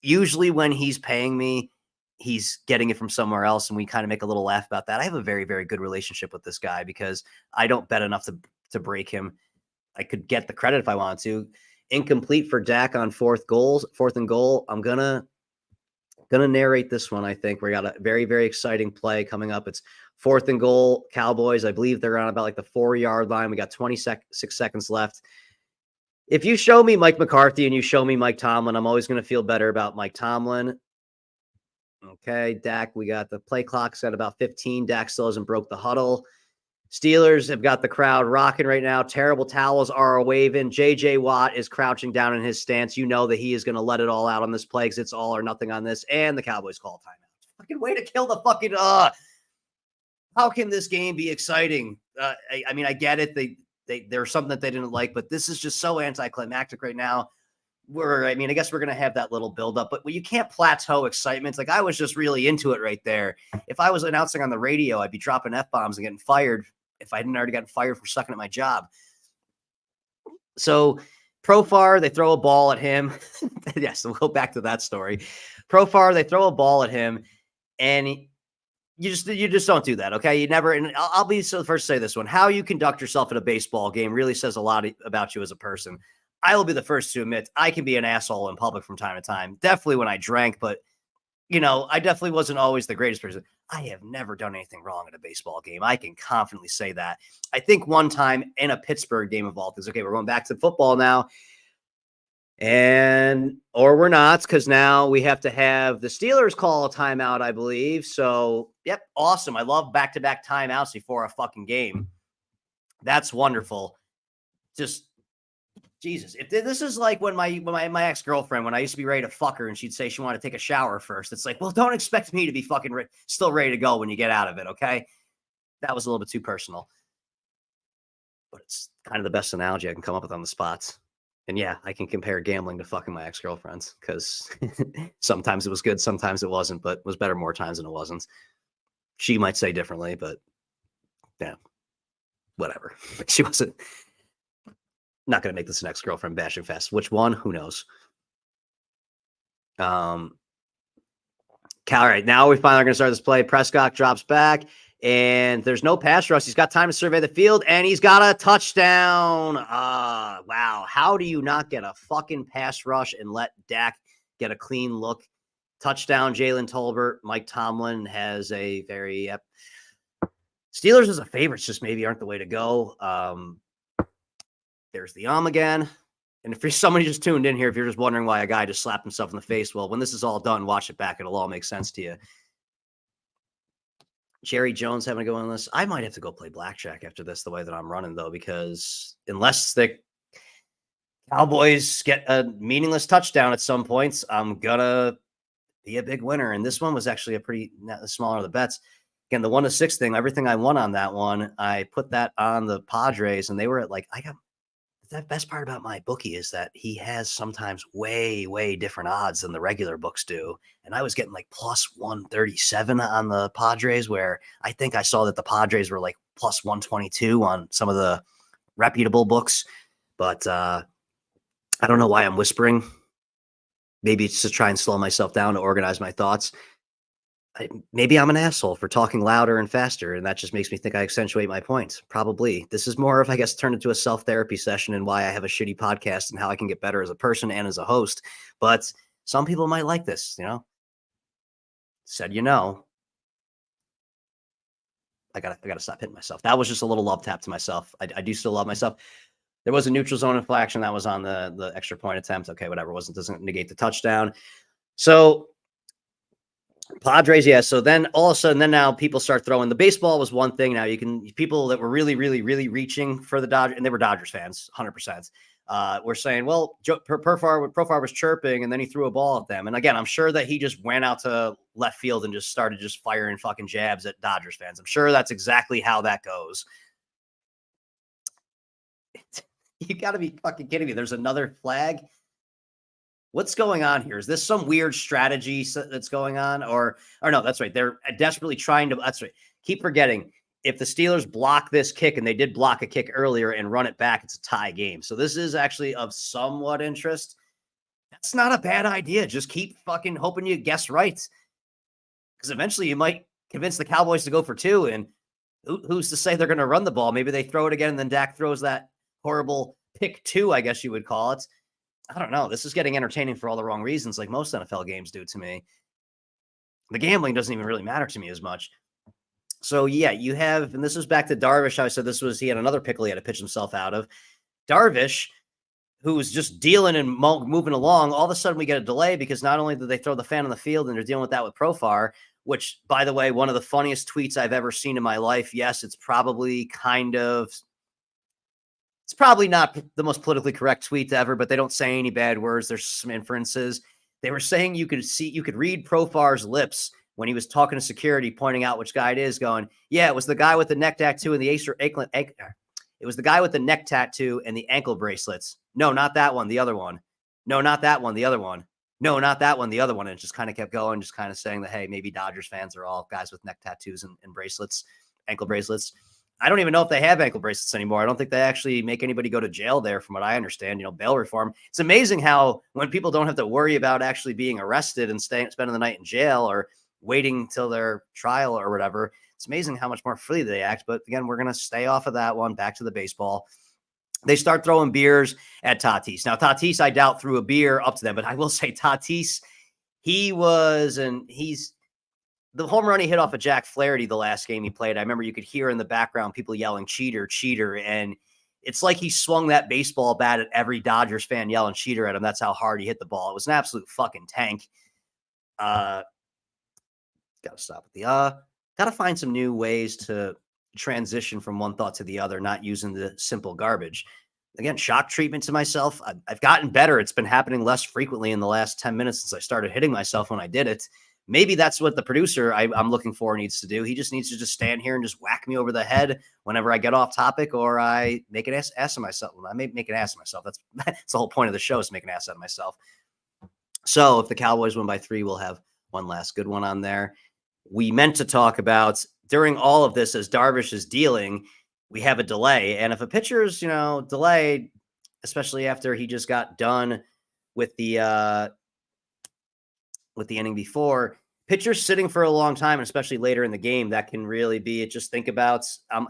usually when he's paying me, he's getting it from somewhere else, and we kind of make a little laugh about that. I have a very, very good relationship with this guy because I don't bet enough to break him. I could get the credit if I wanted to. Incomplete for Dak on 4th and goal. I'm gonna narrate this one. I think we got a very, very exciting play coming up. It's 4th and goal, Cowboys. I believe they're on about like the 4-yard line. We got 26 seconds left. If you show me Mike McCarthy and you show me Mike Tomlin, I'm always going to feel better about Mike Tomlin. Okay, Dak, we got the play clock's at about 15. Dak still hasn't broke the huddle. Steelers have got the crowd rocking right now. Terrible towels are waving. J.J. Watt is crouching down in his stance. You know that he is going to let it all out on this play because it's all or nothing on this. And the Cowboys call timeout. Fucking way to kill the fucking... How can this game be exciting? I mean, I get it. There's something that they didn't like, but this is just so anticlimactic right now. I guess we're going to have that little buildup, but you can't plateau excitement. Like, I was just really into it right there. If I was announcing on the radio, I'd be dropping F-bombs and getting fired if I hadn't already gotten fired for sucking at my job. So Profar, they throw a ball at him. Yes, we'll go back to that story. Profar, they throw a ball at him, and you just don't do that, okay? You never, and I'll be the first to say this one. How you conduct yourself in a baseball game really says a lot about you as a person. I will be the first to admit I can be an asshole in public from time to time. Definitely when I drank, but, I definitely wasn't always the greatest person. I have never done anything wrong in a baseball game. I can confidently say that. I think one time in a Pittsburgh game of all things, okay, we're going back to football now. Or we're not, because now we have to have the Steelers call a timeout, I believe. So, yep, awesome. I love back-to-back timeouts before a fucking game. That's wonderful. Just, Jesus. If this is like when my ex-girlfriend, when I used to be ready to fuck her and she'd say she wanted to take a shower first, it's like, well, don't expect me to be fucking still ready to go when you get out of it, okay? That was a little bit too personal. But it's kind of the best analogy I can come up with on the spots. And yeah, I can compare gambling to fucking my ex-girlfriends because sometimes it was good, sometimes it wasn't, but it was better more times than it wasn't. She might say differently, but yeah, whatever. She wasn't. Not going to make this an ex-girlfriend bashing fest. Which one? Who knows? All right, now we finally are going to start this play. Prescott drops back, and there's no pass rush. He's got time to survey the field, and he's got a touchdown. Wow. How do you not get a fucking pass rush and let Dak get a clean look? Touchdown, Jalen Tolbert. Mike Tomlin has a very... Steelers as a favorites just maybe aren't the way to go. There's the again. And if you're somebody just tuned in here, if you're just wondering why a guy just slapped himself in the face, well, when this is all done, watch it back. It'll all make sense to you. Jerry Jones having to go on this. I might have to go play blackjack after this, the way that I'm running, though, because unless the Cowboys get a meaningless touchdown at some points, I'm going to be a big winner. And this one was actually a pretty smaller of the bets. Again, the 1-6 thing, everything I won on that one, I put that on the Padres, and they were at the best part about my bookie is that he has sometimes way, way different odds than the regular books do. And I was getting like plus 137 on the Padres, where I think I saw that the Padres were like plus 122 on some of the reputable books. But I don't know why I'm whispering. Maybe it's to try and slow myself down to organize my thoughts. Maybe I'm an asshole for talking louder and faster, and that just makes me think I accentuate my points. Probably. This is more of, I guess, turned into a self-therapy session and why I have a shitty podcast and how I can get better as a person and as a host. But some people might like this, Said, I gotta stop hitting myself. That was just a little love tap to myself. I do still love myself. There was a neutral zone infraction that was on the extra point attempt. Okay, whatever. Doesn't negate the touchdown. So Padres, yeah. So then all of a sudden, now people start throwing. The baseball was one thing. Now people that were really, really, really reaching for the Dodgers, and they were Dodgers fans, 100%. Were saying, well, Profar was chirping, and then he threw a ball at them. And again, I'm sure that he just went out to left field and just started just firing fucking jabs at Dodgers fans. I'm sure that's exactly how that goes. You got to be fucking kidding me. There's another flag. What's going on here? Is this some weird strategy that's going on? Or no, that's right. They're desperately trying to, that's right. Keep forgetting, if the Steelers block this kick, and they did block a kick earlier and run it back, it's a tie game. So this is actually of somewhat interest. That's not a bad idea. Just keep fucking hoping you guess right. Because eventually you might convince the Cowboys to go for 2. And who's to say they're going to run the ball? Maybe they throw it again, and then Dak throws that horrible pick 2, I guess you would call it. I don't know. This is getting entertaining for all the wrong reasons, like most NFL games do to me. The gambling doesn't even really matter to me as much. So, yeah, you have, and this was back to Darvish. I said he had another pickle he had to pitch himself out of. Darvish, who was just dealing and moving along, all of a sudden we get a delay because not only did they throw the fan on the field, and they're dealing with that with Profar, which, by the way, one of the funniest tweets I've ever seen in my life. Yes, it's probably it's probably not the most politically correct tweet ever, but they don't say any bad words. There's some inferences. They were saying you could read Profar's lips when he was talking to security, pointing out which guy it is, going, yeah, it was the guy with the neck tattoo and it was the guy with the neck tattoo and the ankle bracelets. No, not that one. The other one. No, not that one. The other one. No, not that one. The other one. And it just kind of kept going, just kind of saying that, hey, maybe Dodgers fans are all guys with neck tattoos and bracelets, ankle bracelets. I don't even know if they have ankle bracelets anymore. I don't think they actually make anybody go to jail there, from what I understand, bail reform. It's amazing how when people don't have to worry about actually being arrested and spending the night in jail or waiting till their trial or whatever, it's amazing how much more freely they act. But again, we're going to stay off of that one. Back to the baseball. They start throwing beers at Tatis. Now, Tatis, I doubt, threw a beer up to them, but I will say Tatis, the home run he hit off of Jack Flaherty the last game he played. I remember you could hear in the background people yelling, cheater, cheater. And it's like he swung that baseball bat at every Dodgers fan yelling cheater at him. That's how hard he hit the ball. It was an absolute fucking tank. Got to stop with got to find some new ways to transition from one thought to the other, not using the simple garbage. Again, shock treatment to myself. I've gotten better. It's been happening less frequently in the last 10 minutes since I started hitting myself when I did it. Maybe that's what the producer I'm looking for needs to do. He just needs to just stand here and just whack me over the head whenever I get off topic, or I make an ass of myself. I may make an ass of myself. That's the whole point of the show, is to make an ass out of myself. So if the Cowboys win by 3, we'll have one last good one on there. We meant to talk about, during all of this, as Darvish is dealing, we have a delay. And if a pitcher's, delayed, especially after he just got done with the inning before, pitchers sitting for a long time, and especially later in the game, that can really be it. Just think about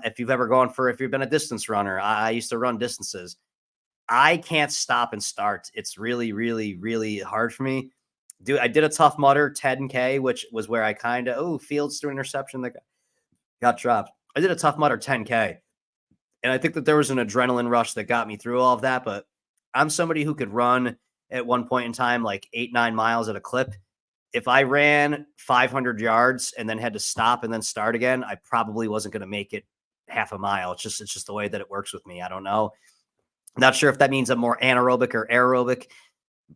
if you've been a distance runner. I used to run distances. I can't stop and start. It's really, really, really hard for me. I did a Tough Mudder 10K, which was where I Fields threw interception that got dropped. I did a Tough Mudder 10K. And I think that there was an adrenaline rush that got me through all of that. But I'm somebody who could run at one point in time like 8-9 miles at a clip. If I ran 500 yards and then had to stop and then start again, I probably wasn't going to make it half a mile. It's just the way that it works with me. I don't know. Not sure if that means I'm more anaerobic or aerobic.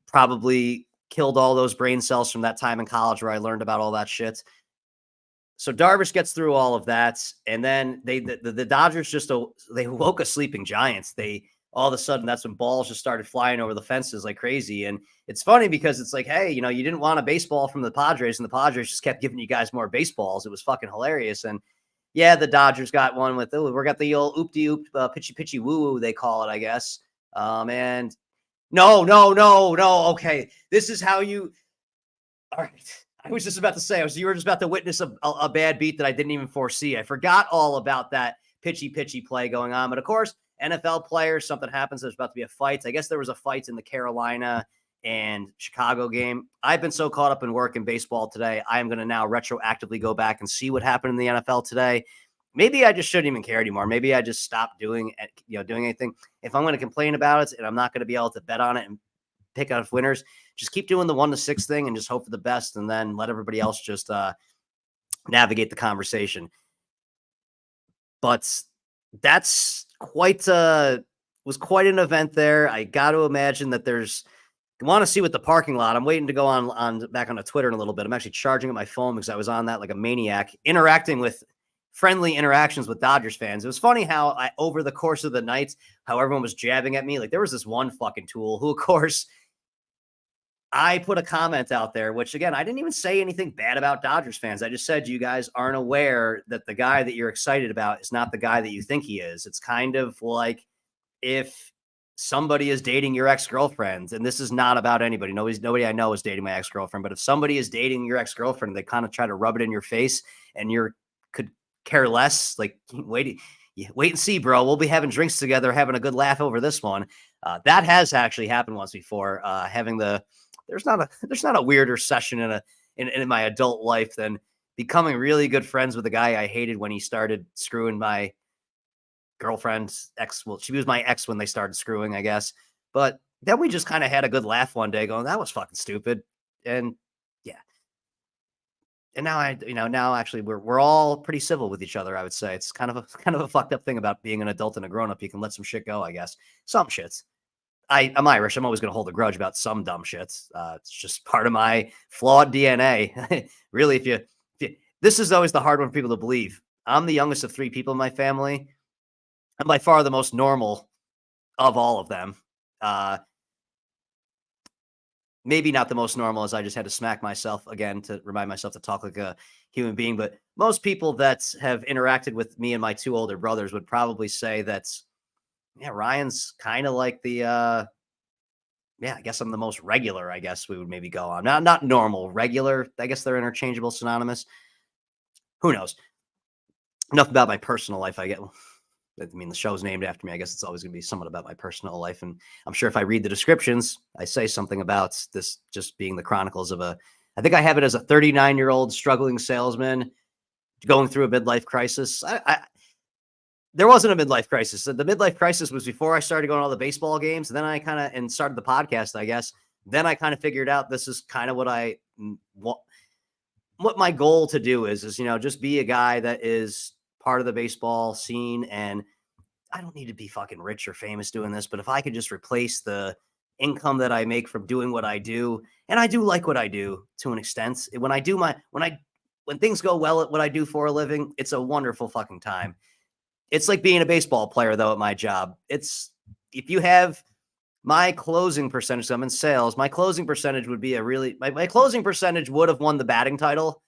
Probably killed all those brain cells from that time in college where I learned about all that shit. So Darvish gets through all of that, and then the Dodgers they woke a sleeping giants. They all of a sudden, that's when balls just started flying over the fences like crazy. And it's funny because it's like, hey, you didn't want a baseball from the Padres, and the Padres just kept giving you guys more baseballs. It was fucking hilarious. And yeah, the Dodgers got one with we got the old oop-de-oop, pitchy woo woo, they call it, I guess. And no. Okay, this is how you. All right. I was just about to say, you were just about to witness a bad beat that I didn't even foresee. I forgot all about that pitchy play going on. But of course, NFL players, something happens. There's about to be a fight. I guess there was a fight in the Carolina and Chicago game. I've been so caught up in work and baseball today. I am going to now retroactively go back and see what happened in the NFL today. Maybe I just shouldn't even care anymore. Maybe I just stopped doing anything. If I'm going to complain about it and I'm not going to be able to bet on it and pick out winners, just keep doing the 1-6 thing and just hope for the best, and then let everybody else just navigate the conversation. But that's was quite an event there. I got to imagine that I want to see what the parking lot. I'm waiting to go back on Twitter in a little bit. I'm actually charging up my phone because I was on that like a maniac, interacting with friendly interactions with Dodgers fans. It was funny how over the course of the night, how everyone was jabbing at me. Like there was this one fucking tool who, of course, I put a comment out there, which again, I didn't even say anything bad about Dodgers fans. I just said, you guys aren't aware that the guy that you're excited about is not the guy that you think he is. It's kind of like if somebody is dating your ex-girlfriend, and this is not about anybody. Nobody I know is dating my ex-girlfriend, but if somebody is dating your ex-girlfriend, they kind of try to rub it in your face and could care less. Like, wait and see, bro. We'll be having drinks together, having a good laugh over this one. That has actually happened once before. There's not a weirder session in my adult life than becoming really good friends with a guy I hated when he started screwing my girlfriend's ex. Well, she was my ex when they started screwing, I guess. But then we just kind of had a good laugh one day going, that was fucking stupid. And yeah. And now actually we're all pretty civil with each other, I would say. It's kind of a fucked up thing about being an adult and a grown up. You can let some shit go, I guess. Some shits. I'm Irish. I'm always going to hold a grudge about some dumb shits. It's just part of my flawed DNA. Really, this is always the hard one for people to believe. I'm the youngest of 3 people in my family. I'm by far the most normal of all of them. Maybe not the most normal, as I just had to smack myself again to remind myself to talk like a human being. But most people that have interacted with me and my 2 older brothers would probably say that's, yeah, Ryan's kind of like I guess I'm the most regular, I guess we would maybe go on. Not normal, regular. I guess they're interchangeable, synonymous. Who knows? Enough about my personal life. I mean, the show's named after me. I guess it's always going to be somewhat about my personal life. And I'm sure if I read the descriptions, I say something about this just being the chronicles of I think I have it as a 39-year-old struggling salesman going through a midlife crisis. There wasn't a midlife crisis. The midlife crisis was before I started going to all the baseball games. Then I started the podcast, I guess. Then I kind of figured out this is kind of what my goal to do is, just be a guy that is part of the baseball scene. And I don't need to be fucking rich or famous doing this, but if I could just replace the income that I make from doing what I do, and I do like what I do to an extent. When things go well at what I do for a living, it's a wonderful fucking time. It's like being a baseball player, though, at my job. If you have my closing percentage, so I'm in sales, my closing percentage would be my closing percentage would have won the batting title.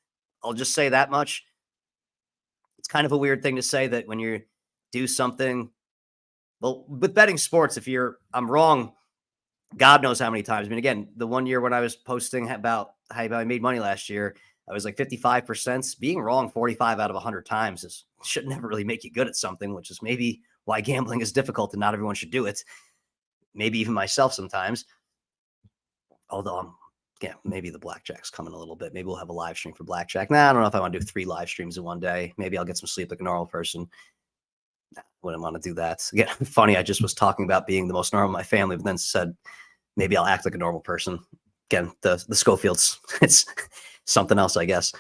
I'll just say that much. It's kind of a weird thing to say that when you do something, well, with betting sports, I'm wrong, God knows how many times. I mean, again, the one year when I was posting about how I made money last year, I was like 55%. Being wrong 45 out of 100 times should never really make you good at something, which is maybe why gambling is difficult and not everyone should do it. Maybe even myself sometimes. Although maybe the blackjack's coming a little bit. Maybe we'll have a live stream for blackjack. I don't know if I want to do 3 live streams in one day. Maybe I'll get some sleep like a normal person. wouldn't want to do that. Again, funny. I just was talking about being the most normal in my family, but then said maybe I'll act like a normal person. Again, the Schofields, it's something else, I guess.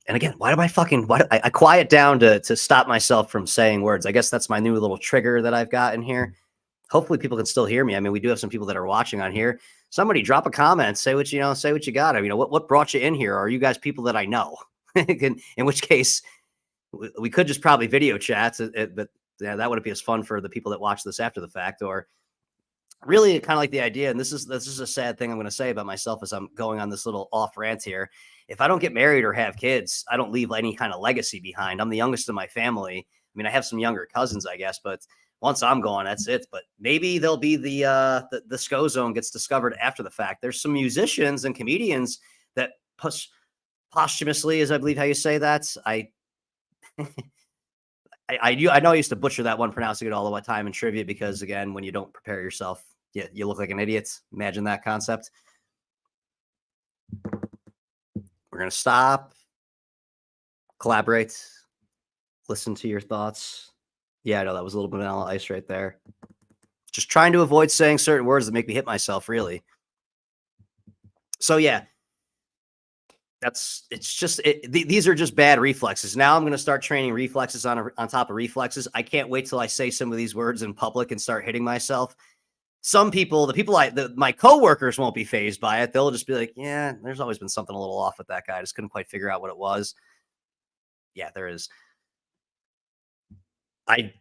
And again, why do I quiet down to stop myself from saying words? I guess that's my new little trigger that I've got in here. Hopefully people can still hear me. I mean, we do have some people that are watching on here. Somebody drop a comment, say what you got. I mean, what brought you in here? Are you guys people that I know? In which case, we could just probably video chats, but yeah, that wouldn't be as fun for the people that watch this after the fact. Or really, kind of like the idea, and this is a sad thing I'm going to say about myself as I'm going on this little off rant here. If I don't get married or have kids, I don't leave any kind of legacy behind. I'm the youngest in my family. I mean, I have some younger cousins, I guess, but once I'm gone, that's it. But maybe there'll be the Scho-Zone gets discovered after the fact. There's some musicians and comedians that posthumously, is I believe how you say that. I know I used to butcher that one, pronouncing it all the time in trivia, because again, when you don't prepare yourself, you look like an idiot. Imagine that concept. We're going to stop, collaborate, listen to your thoughts. Yeah, I know that was a little bit of vanilla ice right there. Just trying to avoid saying certain words that make me hit myself, really. So yeah, these are just bad reflexes. Now I'm going to start training reflexes on top of reflexes. I can't wait till I say some of these words in public and start hitting myself. Some people, my coworkers won't be fazed by it. They'll just be like, yeah, there's always been something a little off with that guy. I just couldn't quite figure out what it was. Yeah, there is. I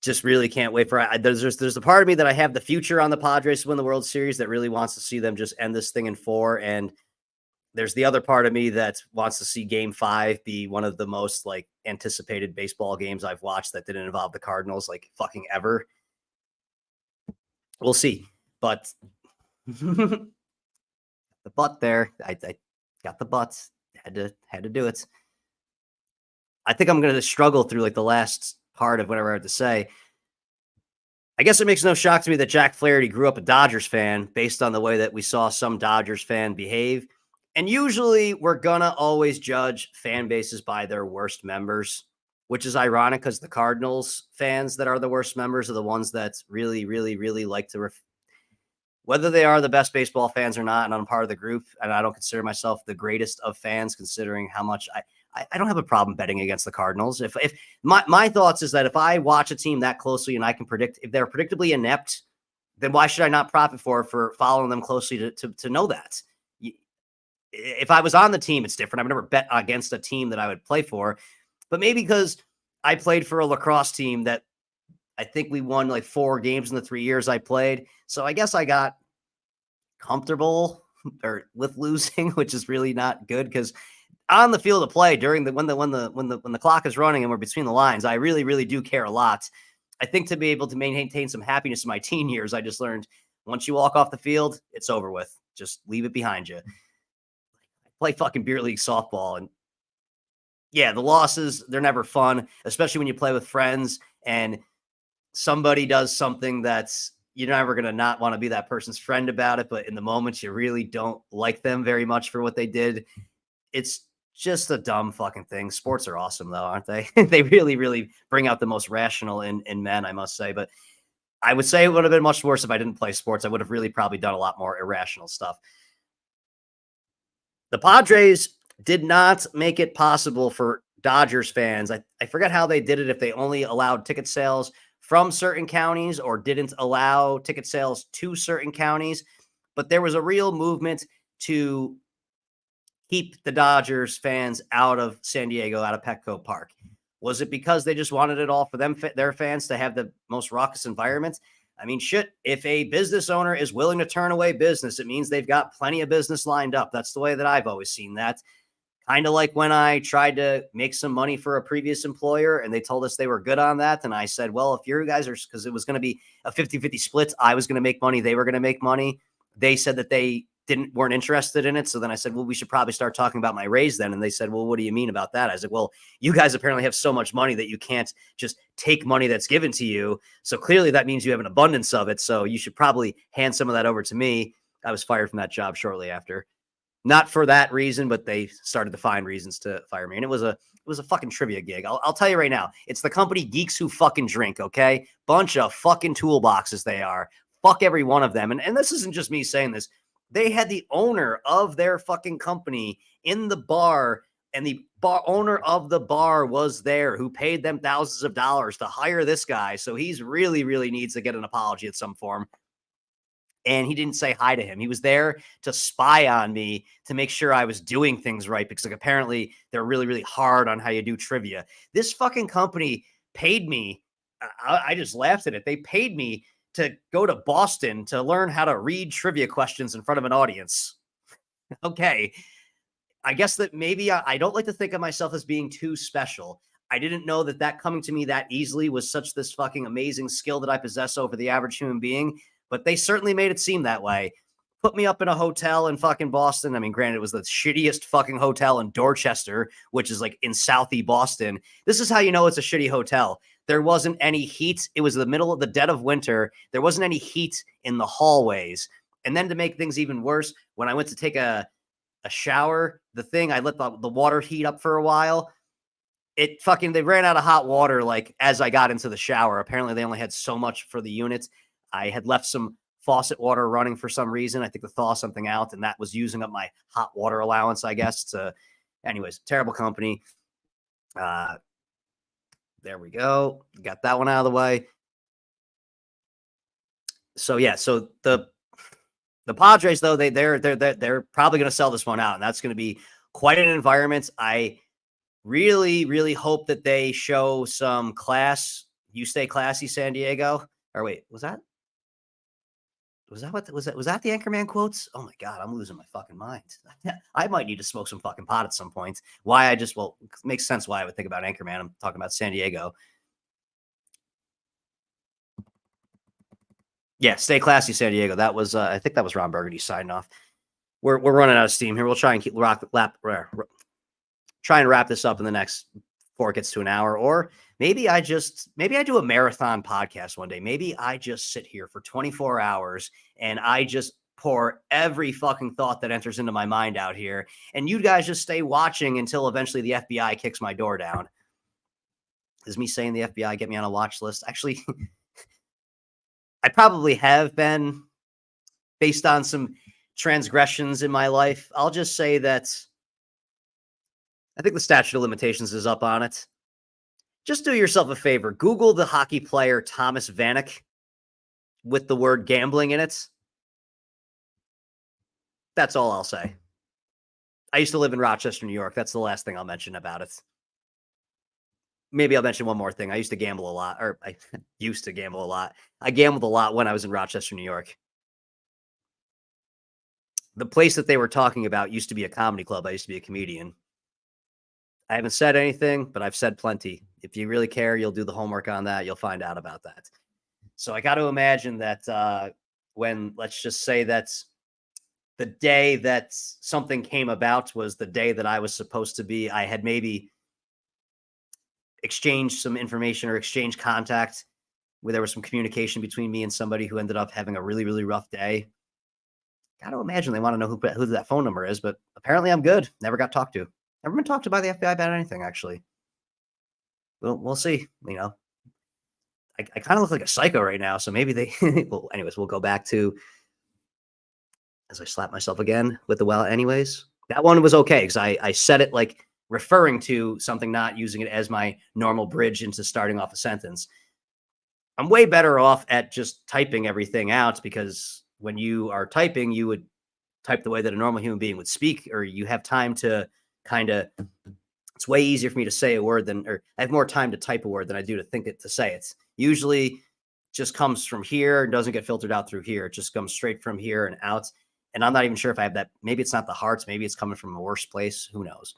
just really can't wait for there's a part of me that I have the future on the Padres to win the World Series that really wants to see them just end this thing in 4. And there's the other part of me that wants to see Game 5 be one of the most like anticipated baseball games I've watched that didn't involve the Cardinals like fucking ever. We'll see. But the butt there, I got the butts. Had to do it. I think I'm going to struggle through like the last part of whatever I have to say. I guess it makes no shock to me that Jack Flaherty grew up a Dodgers fan based on the way that we saw some Dodgers fan behave. And usually we're going to always judge fan bases by their worst members, which is ironic because the Cardinals fans that are the worst members are the ones that really, really, really like to whether they are the best baseball fans or not. And I'm part of the group, and I don't consider myself the greatest of fans, considering how much I don't have a problem betting against the Cardinals. If my thoughts is that if I watch a team that closely and I can predict if they're predictably inept, then why should I not profit for following them closely to know that? If I was on the team, it's different. I've never bet against a team that I would play for, but maybe because I played for a lacrosse team that I think we won like 4 games in the 3 years I played. So I guess I got comfortable with losing, which is really not good because on the field of play during when the clock is running and we're between the lines, I really, really do care a lot. I think to be able to maintain some happiness in my teen years, I just learned once you walk off the field, it's over with. Just leave it behind you. I play fucking beer league softball, and yeah, the losses, they're never fun, especially when you play with friends and somebody does something that's you're never going to not want to be that person's friend about it. But in the moment, you really don't like them very much for what they did. It's just a dumb fucking thing. Sports are awesome though, aren't they? They really, really bring out the most rational in men, I must say. But I would say it would have been much worse if I didn't play sports. I would have really probably done a lot more irrational stuff. The Padres did not make it possible for Dodgers fans. I forget how they did it, if they only allowed ticket sales from certain counties or didn't allow ticket sales to certain counties. But there was a real movement to keep the Dodgers fans out of San Diego, out of Petco Park. Was it because they just wanted it all for them, their fans, to have the most raucous environment? I mean, shit, if a business owner is willing to turn away business, it means they've got plenty of business lined up. That's the way that I've always seen that. Kind of like when I tried to make some money for a previous employer and they told us they were good on that. And I said, well, if you guys are, because it was going to be a 50-50 split, I was going to make money, they were going to make money. They said that they weren't interested in it. So then I said, well, we should probably start talking about my raise then. And they said, well, what do you mean about that? I said, well, you guys apparently have so much money that you can't just take money that's given to you. So clearly that means you have an abundance of it. So you should probably hand some of that over to me. I was fired from that job shortly after. Not for that reason, but they started to find reasons to fire me. And it was a fucking trivia gig. I'll tell you right now, it's the company Geeks Who Fucking Drink, okay? Bunch of fucking toolboxes they are. Fuck every one of them. And this isn't just me saying this. They had the owner of their fucking company in the bar, and the owner of the bar was there, who paid them thousands of dollars to hire this guy. So he's really, really needs to get an apology in some form. And he didn't say hi to him. He was there to spy on me, to make sure I was doing things right, because like apparently they're really, really hard on how you do trivia. This fucking company paid me. I just laughed at it. They paid me to go to Boston to learn how to read trivia questions in front of an audience. Okay. I guess that maybe I don't like to think of myself as being too special. I didn't know that coming to me that easily was such this fucking amazing skill that I possess over the average human being. But they certainly made it seem that way. Put me up in a hotel in fucking Boston. I mean, granted, it was the shittiest fucking hotel in Dorchester, which is like in Southie Boston. This is how you know it's a shitty hotel. There wasn't any heat. It was the middle of the dead of winter. There wasn't any heat in the hallways. And then to make things even worse, when I went to take a shower, I let the water heat up for a while. They ran out of hot water like as I got into the shower. Apparently they only had so much for the units. I had left some faucet water running for some reason. I think to thaw something out, and that was using up my hot water allowance, I guess. Anyways, terrible company. There we go. Got that one out of the way. So yeah, so the Padres though, they're probably going to sell this one out, and that's going to be quite an environment. I really, really hope that they show some class. You stay classy, San Diego. Or wait, was that the Anchorman quotes? Oh my God, I'm losing my fucking mind. I might need to smoke some fucking pot at some point. It makes sense why I would think about Anchorman. I'm talking about San Diego. Yeah, stay classy, San Diego. That was, I think that was Ron Burgundy signing off. We're running out of steam here. We'll try and try and wrap this up in the next before it gets to an hour, or maybe I do a marathon podcast one day. Maybe I just sit here for 24 hours and I just pour every fucking thought that enters into my mind out here. And you guys just stay watching until eventually the FBI kicks my door down. Is me saying the FBI get me on a watch list? Actually, I probably have been, based on some transgressions in my life. I'll just say that I think the statute of limitations is up on it. Just do yourself a favor. Google the hockey player Thomas Vanek with the word gambling in it. That's all I'll say. I used to live in Rochester, New York. That's the last thing I'll mention about it. Maybe I'll mention one more thing. I used to gamble a lot, or I used to gamble a lot. I gambled a lot when I was in Rochester, New York. The place that they were talking about used to be a comedy club. I used to be a comedian. I haven't said anything, but I've said plenty. If you really care, you'll do the homework on that. You'll find out about that. So I got to imagine that when, let's just say that's the day that something came about was the day that I was supposed to be, I had maybe exchanged some information or exchanged contact where there was some communication between me and somebody who ended up having a really, really rough day. Got to imagine they want to know who that phone number is, but apparently I'm good. Never got talked to. Never been talked to by the FBI about anything, actually. We'll see. You know, I kind of look like a psycho right now, so maybe they. Well, anyways, we'll go back to as I slap myself again with the well. Anyways, that one was okay because I said it like referring to something, not using it as my normal bridge into starting off a sentence. I'm way better off at just typing everything out, because when you are typing, you would type the way that a normal human being would speak, or you have time to it's way easier for me to say a word or I have more time to type a word than I do to think it, to say it. Usually just comes from here and doesn't get filtered out through here. It just comes straight from here and out. And I'm not even sure if I have that. Maybe it's not the hearts. Maybe it's coming from a worse place. Who knows?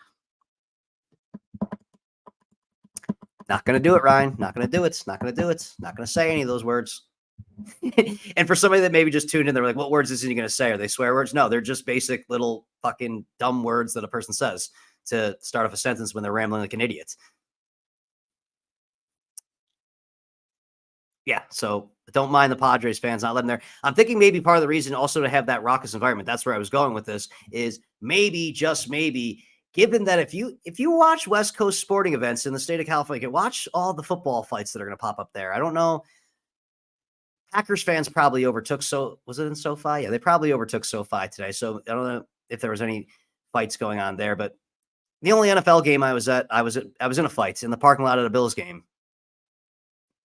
Not going to do it, Ryan. Not going to do it. Not going to do it. Not going to say any of those words. And for somebody that maybe just tuned in, they're like, what words is he going to say? Are they swear words? No, they're just basic little fucking dumb words that a person says to start off a sentence when they're rambling like an idiot. Yeah. So Don't mind the Padres fans not letting there. I'm thinking maybe part of the reason also to have that raucous environment. That's where I was going with this. Is maybe just maybe given that if you watch West Coast sporting events in the state of California, watch all the football fights that are going to pop up there. I don't know. Packers fans probably overtook. So was it in SoFi? Yeah, they probably overtook SoFi today. So I don't know if there was any fights going on there, but the only NFL game I was at, I was in a fight in the parking lot at a Bills game.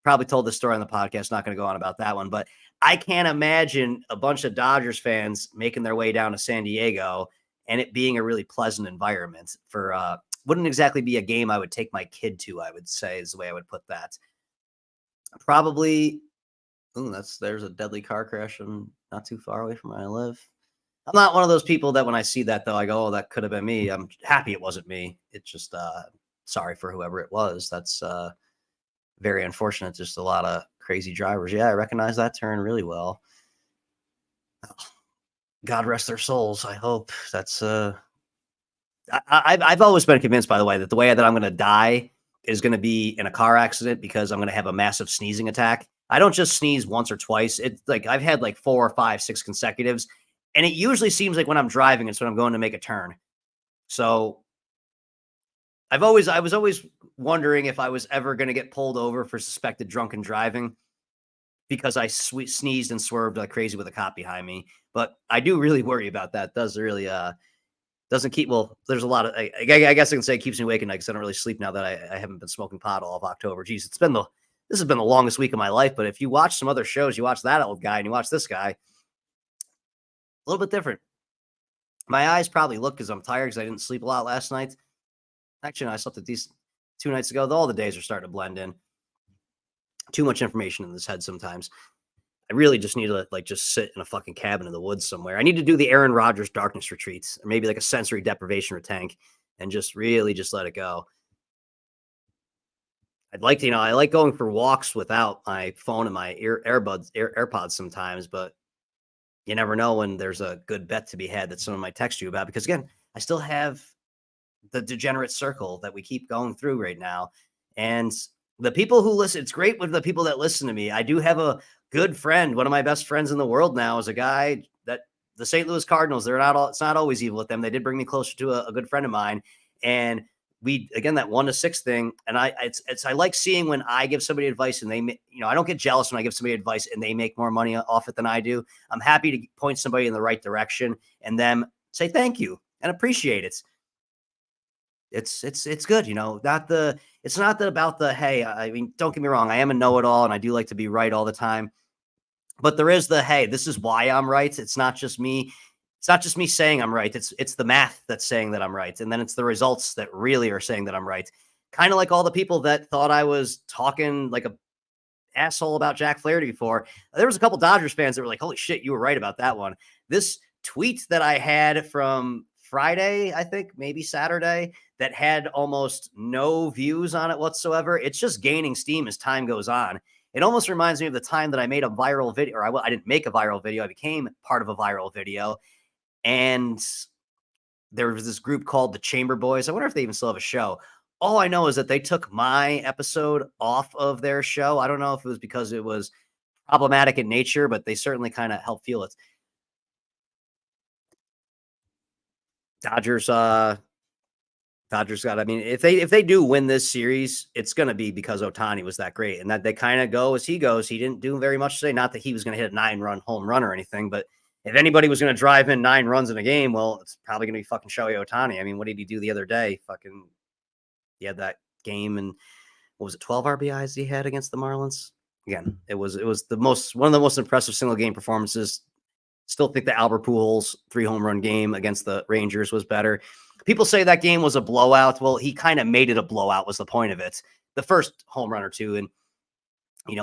Probably told this story on the podcast. Not going to go on about that one, but I can't imagine a bunch of Dodgers fans making their way down to San Diego and it being a really pleasant environment for, wouldn't exactly be a game I would take my kid to, I would say is the way I would put that. Probably, there's a deadly car crash and not too far away from where I live. I'm not one of those people that when I see that though, I go, oh, that could have been me. I'm happy it wasn't me. It's just, sorry for whoever it was. That's, very unfortunate. Just a lot of crazy drivers. Yeah, I recognize that turn really well. God rest their souls. I hope that's. I've always been convinced, by the way, that the way that I'm going to die is going to be in a car accident because I'm going to have a massive sneezing attack. I don't just sneeze once or twice. It's like I've had like 4 or 5, 6 consecutives, and it usually seems like when I'm driving, it's when I'm going to make a turn. So I was always wondering if I was ever going to get pulled over for suspected drunken driving because I sneezed and swerved like crazy with a cop behind me. But I do really worry about that. It does really, doesn't keep, well, there's a lot of, I guess I can say it keeps me awake at night because I don't really sleep now that I haven't been smoking pot all of October. Geez, this has been the longest week of my life. But if you watch some other shows, you watch that old guy and you watch this guy, a little bit different. My eyes probably look because I'm tired because I didn't sleep a lot last night. Actually, no, I slept at these 2 nights ago. All the days are starting to blend in. Too much information in this head sometimes. I really just need to just sit in a fucking cabin in the woods somewhere. I need to do the Aaron Rodgers darkness retreats or maybe like a sensory deprivation tank and just really just let it go. I'd like to, I like going for walks without my phone and my AirPods sometimes, but you never know when there's a good bet to be had that someone might text you about because again, I still have the degenerate circle that we keep going through right now. And the people who listen, it's great with the people that listen to me. I do have a good friend. One of my best friends in the world now is a guy that the St. Louis Cardinals, it's not always evil with them. They did bring me closer to a good friend of mine. And we, again, that 1-6 thing. And I like seeing when I give somebody advice and they, I don't get jealous when I give somebody advice and they make more money off it than I do. I'm happy to point somebody in the right direction and them say, thank you and appreciate it. It's good, it's not about the, hey, I mean, don't get me wrong. I am a know-it-all and I do like to be right all the time, but there is the, hey, this is why I'm right. It's not just me. It's not just me saying I'm right. It's the math that's saying that I'm right. And then it's the results that really are saying that I'm right. Kind of like all the people that thought I was talking like a asshole about Jack Flaherty before. There was a couple Dodgers fans that were like, holy shit, you were right about that one. This tweet that I had from Friday, I think maybe Saturday, that had almost no views on it whatsoever. It's just gaining steam as time goes on. It almost reminds me of the time that I made a viral video, or I didn't make a viral video. I became part of a viral video. And there was this group called the Chamber Boys. I wonder if they even still have a show. All I know is that they took my episode off of their show. I don't know if it was because it was problematic in nature, but they certainly kind of helped feel it. Dodgers got, I mean, if they do win this series, it's going to be because Ohtani was that great and that they kind of go as he goes. He didn't do very much today. Not that he was going to hit a 9-run home run or anything, but if anybody was going to drive in 9 runs in a game, well, it's probably going to be fucking Shohei Ohtani. I mean, what did he do the other day? He had that game and what was it? 12 RBIs he had against the Marlins. Again, it was one of the most impressive single game performances. Still think the Albert Pujols 3 home run game against the Rangers was better. People say that game was a blowout. Well, he kind of made it a blowout was the point of it. The first home run or two. And,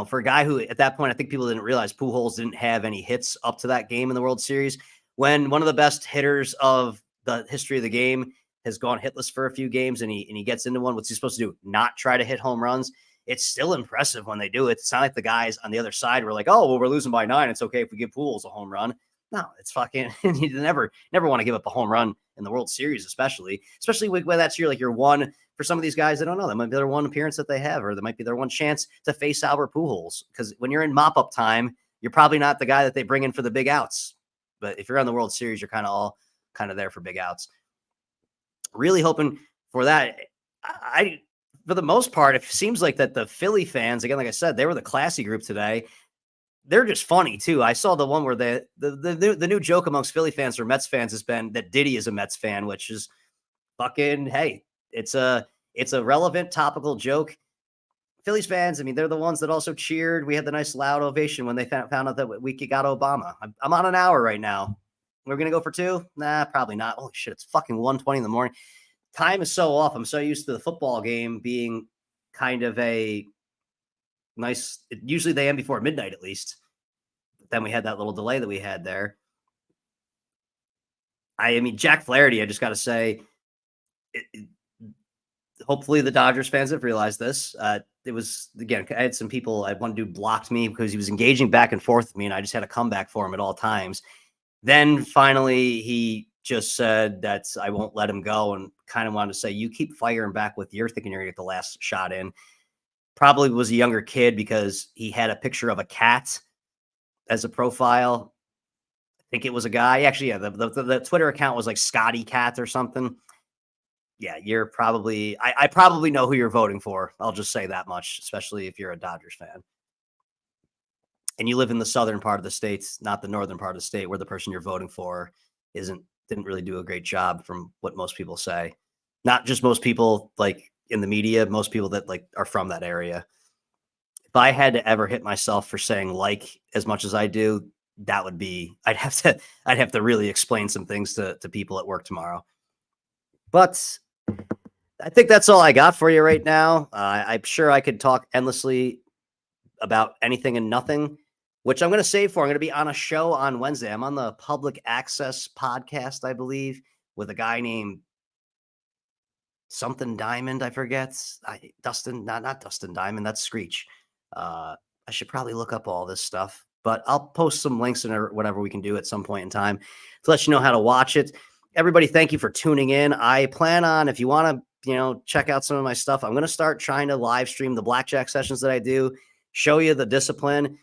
for a guy who at that point, I think people didn't realize Pujols didn't have any hits up to that game in the World Series. When one of the best hitters of the history of the game has gone hitless for a few games and he gets into one, what's he supposed to do? Not try to hit home runs. It's still impressive when they do it. It's not like the guys on the other side were like, oh, well, we're losing by 9. It's okay if we give Pujols a home run. No, it's fucking, you never want to give up a home run in the World Series, especially when that's your one for some of these guys, I don't know. That might be their one appearance that they have, or that might be their one chance to face Albert Pujols. Because when you're in mop-up time, you're probably not the guy that they bring in for the big outs. But if you're on the World Series, you're kind of all kind of there for big outs. Really hoping for that. For the most part, it seems like that the Philly fans, again, like I said, they were the classy group today. They're just funny too. I saw the one where the new joke amongst Philly fans or Mets fans has been that Diddy is a Mets fan, which is fucking, hey, it's a relevant topical joke. Phillies fans, I mean, they're the ones that also cheered. We had the nice loud ovation when they found out that we got Obama. I'm on an hour right now. We're going to go for 2? Nah, probably not. Holy shit, it's fucking 1:20 in the morning. Time is so off. I'm so used to the football game being kind of a nice, usually they end before midnight at least. But then we had that little delay that we had there. I mean, Jack Flaherty, I just got to say, hopefully the Dodgers fans have realized this. It was, again, I had some people, one dude blocked me because he was engaging back and forth with me, and I just had to come back for him at all times. Then finally, he just said that I won't let him go, and kind of wanted to say, you keep firing back with you're thinking you're going to get the last shot in. Probably was a younger kid because he had a picture of a cat as a profile. I think it was a guy. Actually, yeah, the Twitter account was like Scotty Cat or something. Yeah, you're probably, I probably know who you're voting for. I'll just say that much, especially if you're a Dodgers fan. And you live in the southern part of the state, not the northern part of the state, where the person you're voting for didn't really do a great job from what most people say. Not just most people like in the media, most people that like are from that area. If I had to ever hit myself for saying like as much as I do, that would be, I'd have to really explain some things to people at work tomorrow. But I think that's all I got for you right now. I'm sure I could talk endlessly about anything and nothing, which I'm going to save for. I'm going to be on a show on Wednesday. I'm on the Public Access podcast, I believe, with a guy named something Diamond. I forget. Dustin, not Dustin Diamond. That's Screech. I should probably look up all this stuff, but I'll post some links and whatever we can do at some point in time to let you know how to watch it. Everybody, thank you for tuning in. I plan on, if you want to, check out some of my stuff, I'm going to start trying to live stream the blackjack sessions that I do, show you the discipline.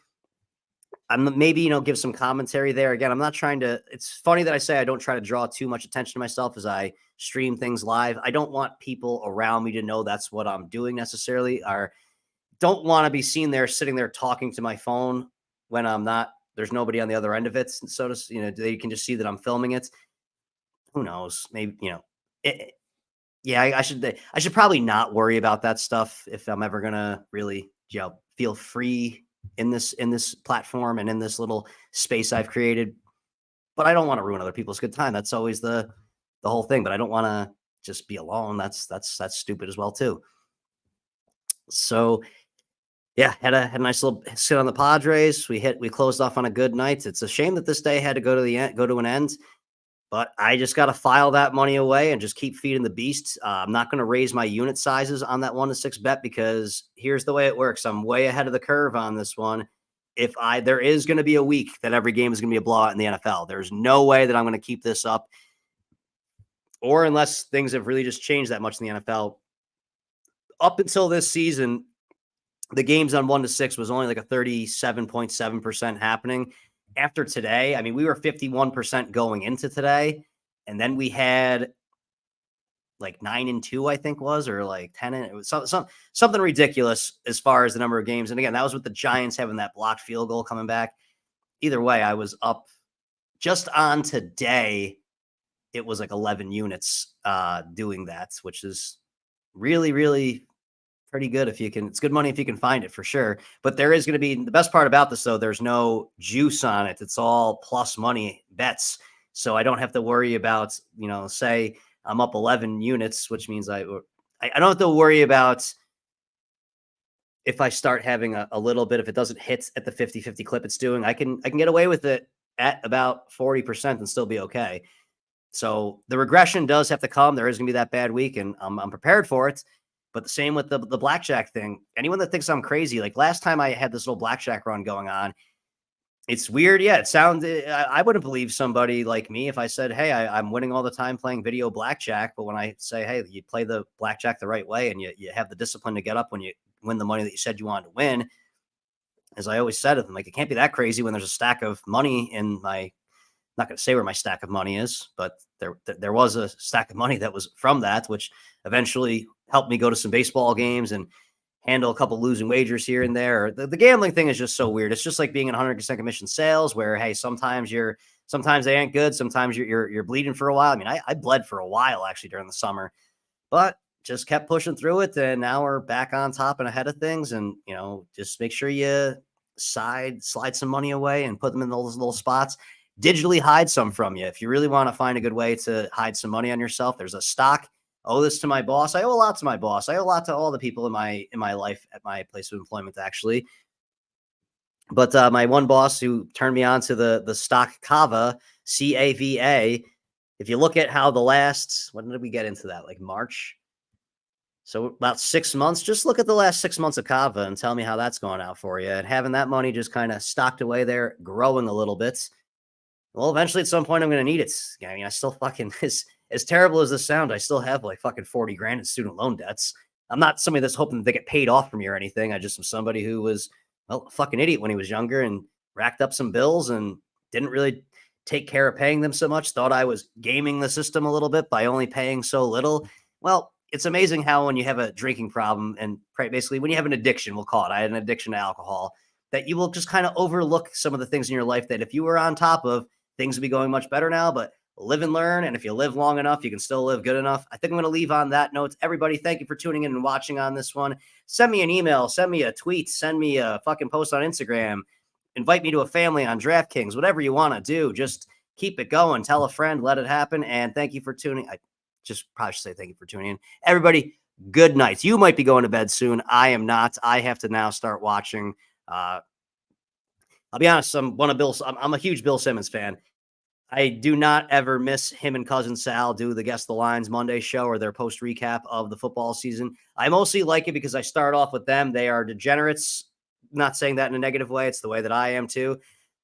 I'm maybe, give some commentary there. Again, I'm not trying to, it's funny that I say I don't try to draw too much attention to myself as I stream things live. I don't want people around me to know that's what I'm doing necessarily, or don't want to be seen there, sitting there talking to my phone when I'm not, there's nobody on the other end of it. So they can just see that I'm filming it. Who knows? Maybe, I should probably not worry about that stuff if I'm ever going to really, feel free in this platform and in this little space I've created. But I don't want to ruin other people's good time. That's always the whole thing. But I don't want to just be alone. That's stupid as well too. So yeah, had a nice little sit on the Padres. We closed off on a good night. It's a shame that this day had to go to an end. But I just got to file that money away and just keep feeding the beast. I'm not going to raise my unit sizes on that 1-6 bet because here's the way it works. I'm way ahead of the curve on this one. There is going to be a week that every game is going to be a blowout in the NFL. There's no way that I'm going to keep this up, or unless things have really just changed that much in the NFL. Up until this season, the games on 1-6 was only like a 37.7% happening. After today, I mean, we were 51% going into today, and then we had like 9-2, I think or like 10. It was something ridiculous as far as the number of games. And again, that was with the Giants having that blocked field goal coming back. Either way, I was up just on today. It was like 11 units doing that, which is really, really pretty good if you can. It's good money if you can find it for sure. But there is going to be, the best part about this though, there's no juice on it. It's all plus money bets. So I don't have to worry about, say I'm up 11 units, which means I don't have to worry about if I start having a little bit, if it doesn't hit at the 50-50 clip it's doing, I can get away with it at about 40% and still be okay. So the regression does have to come. There is going to be that bad week, and I'm prepared for it. But the same with the blackjack thing. Anyone that thinks I'm crazy, like last time I had this little blackjack run going on, It's weird. Yeah, it sounded. I wouldn't believe somebody like me if I said, "Hey, I'm winning all the time playing video blackjack." But when I say, "Hey, you play the blackjack the right way, and you have the discipline to get up when you win the money that you said you wanted to win," as I always said, I'm like, it can't be that crazy when there's a stack of money in my. Not going to say where my stack of money is, but there was a stack of money that was from that, which eventually helped me go to some baseball games and handle a couple losing wagers here and there. The gambling thing is just so weird. It's just like being in 100% commission sales where, hey, sometimes they ain't good. Sometimes you're bleeding for a while. I mean, I bled for a while actually during the summer, but just kept pushing through it. And now we're back on top and ahead of things. And, just make sure you slide some money away and put them in those little spots. Digitally hide some from you. If you really want to find a good way to hide some money on yourself, there's a stock. Owe this to my boss. I owe a lot to my boss. I owe a lot to all the people in my life at my place of employment, actually. But my one boss who turned me on to the stock Kava, CAVA. If you look at how when did we get into that? Like March. So about 6 months. Just look at the last 6 months of Kava and tell me how that's going out for you. And having that money just kind of stocked away there, growing a little bit. Well, eventually at some point I'm going to need it. I mean, I still fucking as terrible as this sounds, I still have like fucking 40 grand in student loan debts. I'm not somebody that's hoping that they get paid off from me or anything. I just am somebody who was, well, a fucking idiot when he was younger and racked up some bills and didn't really take care of paying them so much. Thought I was gaming the system a little bit by only paying so little. Well, it's amazing how when you have a drinking problem and basically when you have an addiction, we'll call it, I had an addiction to alcohol, that you will just kind of overlook some of the things in your life that if you were on top of, things would be going much better now, but live and learn. And if you live long enough, you can still live good enough. I think I'm going to leave on that note. Everybody, thank you for tuning in and watching on this one. Send me an email, send me a tweet, send me a fucking post on Instagram, invite me to a family on DraftKings, whatever you want to do. Just keep it going. Tell a friend, let it happen. And thank you for tuning. I just probably should say thank you for tuning in. Everybody, good night. You might be going to bed soon. I am not. I have to now start watching. I'll be honest. I'm a huge Bill Simmons fan. I do not ever miss him and cousin Sal do the Guess the Lines Monday show or their post recap of the football season. I mostly like it because I start off with them. They are degenerates. Not saying that in a negative way. It's the way that I am too.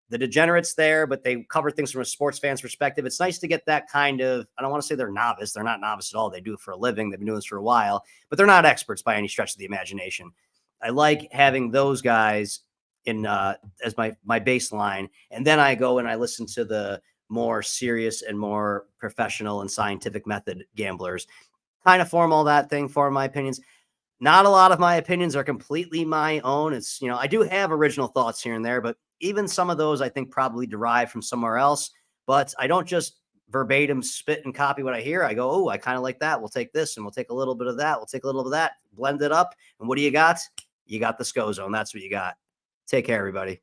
The degenerates there, but they cover things from a sports fan's perspective. It's nice to get that kind of, I don't want to say they're novice. They're not novice at all. They do it for a living. They've been doing this for a while, but they're not experts by any stretch of the imagination. I like having those guys in as my baseline. And then I go and I listen to the more serious and more professional and scientific method gamblers, kind of form all that thing for my opinions. Not a lot of my opinions are completely my own. It's, I do have original thoughts here and there, but even some of those I think probably derive from somewhere else. But I don't just verbatim spit and copy what I hear. I go, oh, I kind of like that. We'll take this and we'll take a little bit of that. We'll take a little bit of that, blend it up. And what do you got? You got the Scho-Zone. That's what you got. Take care, everybody.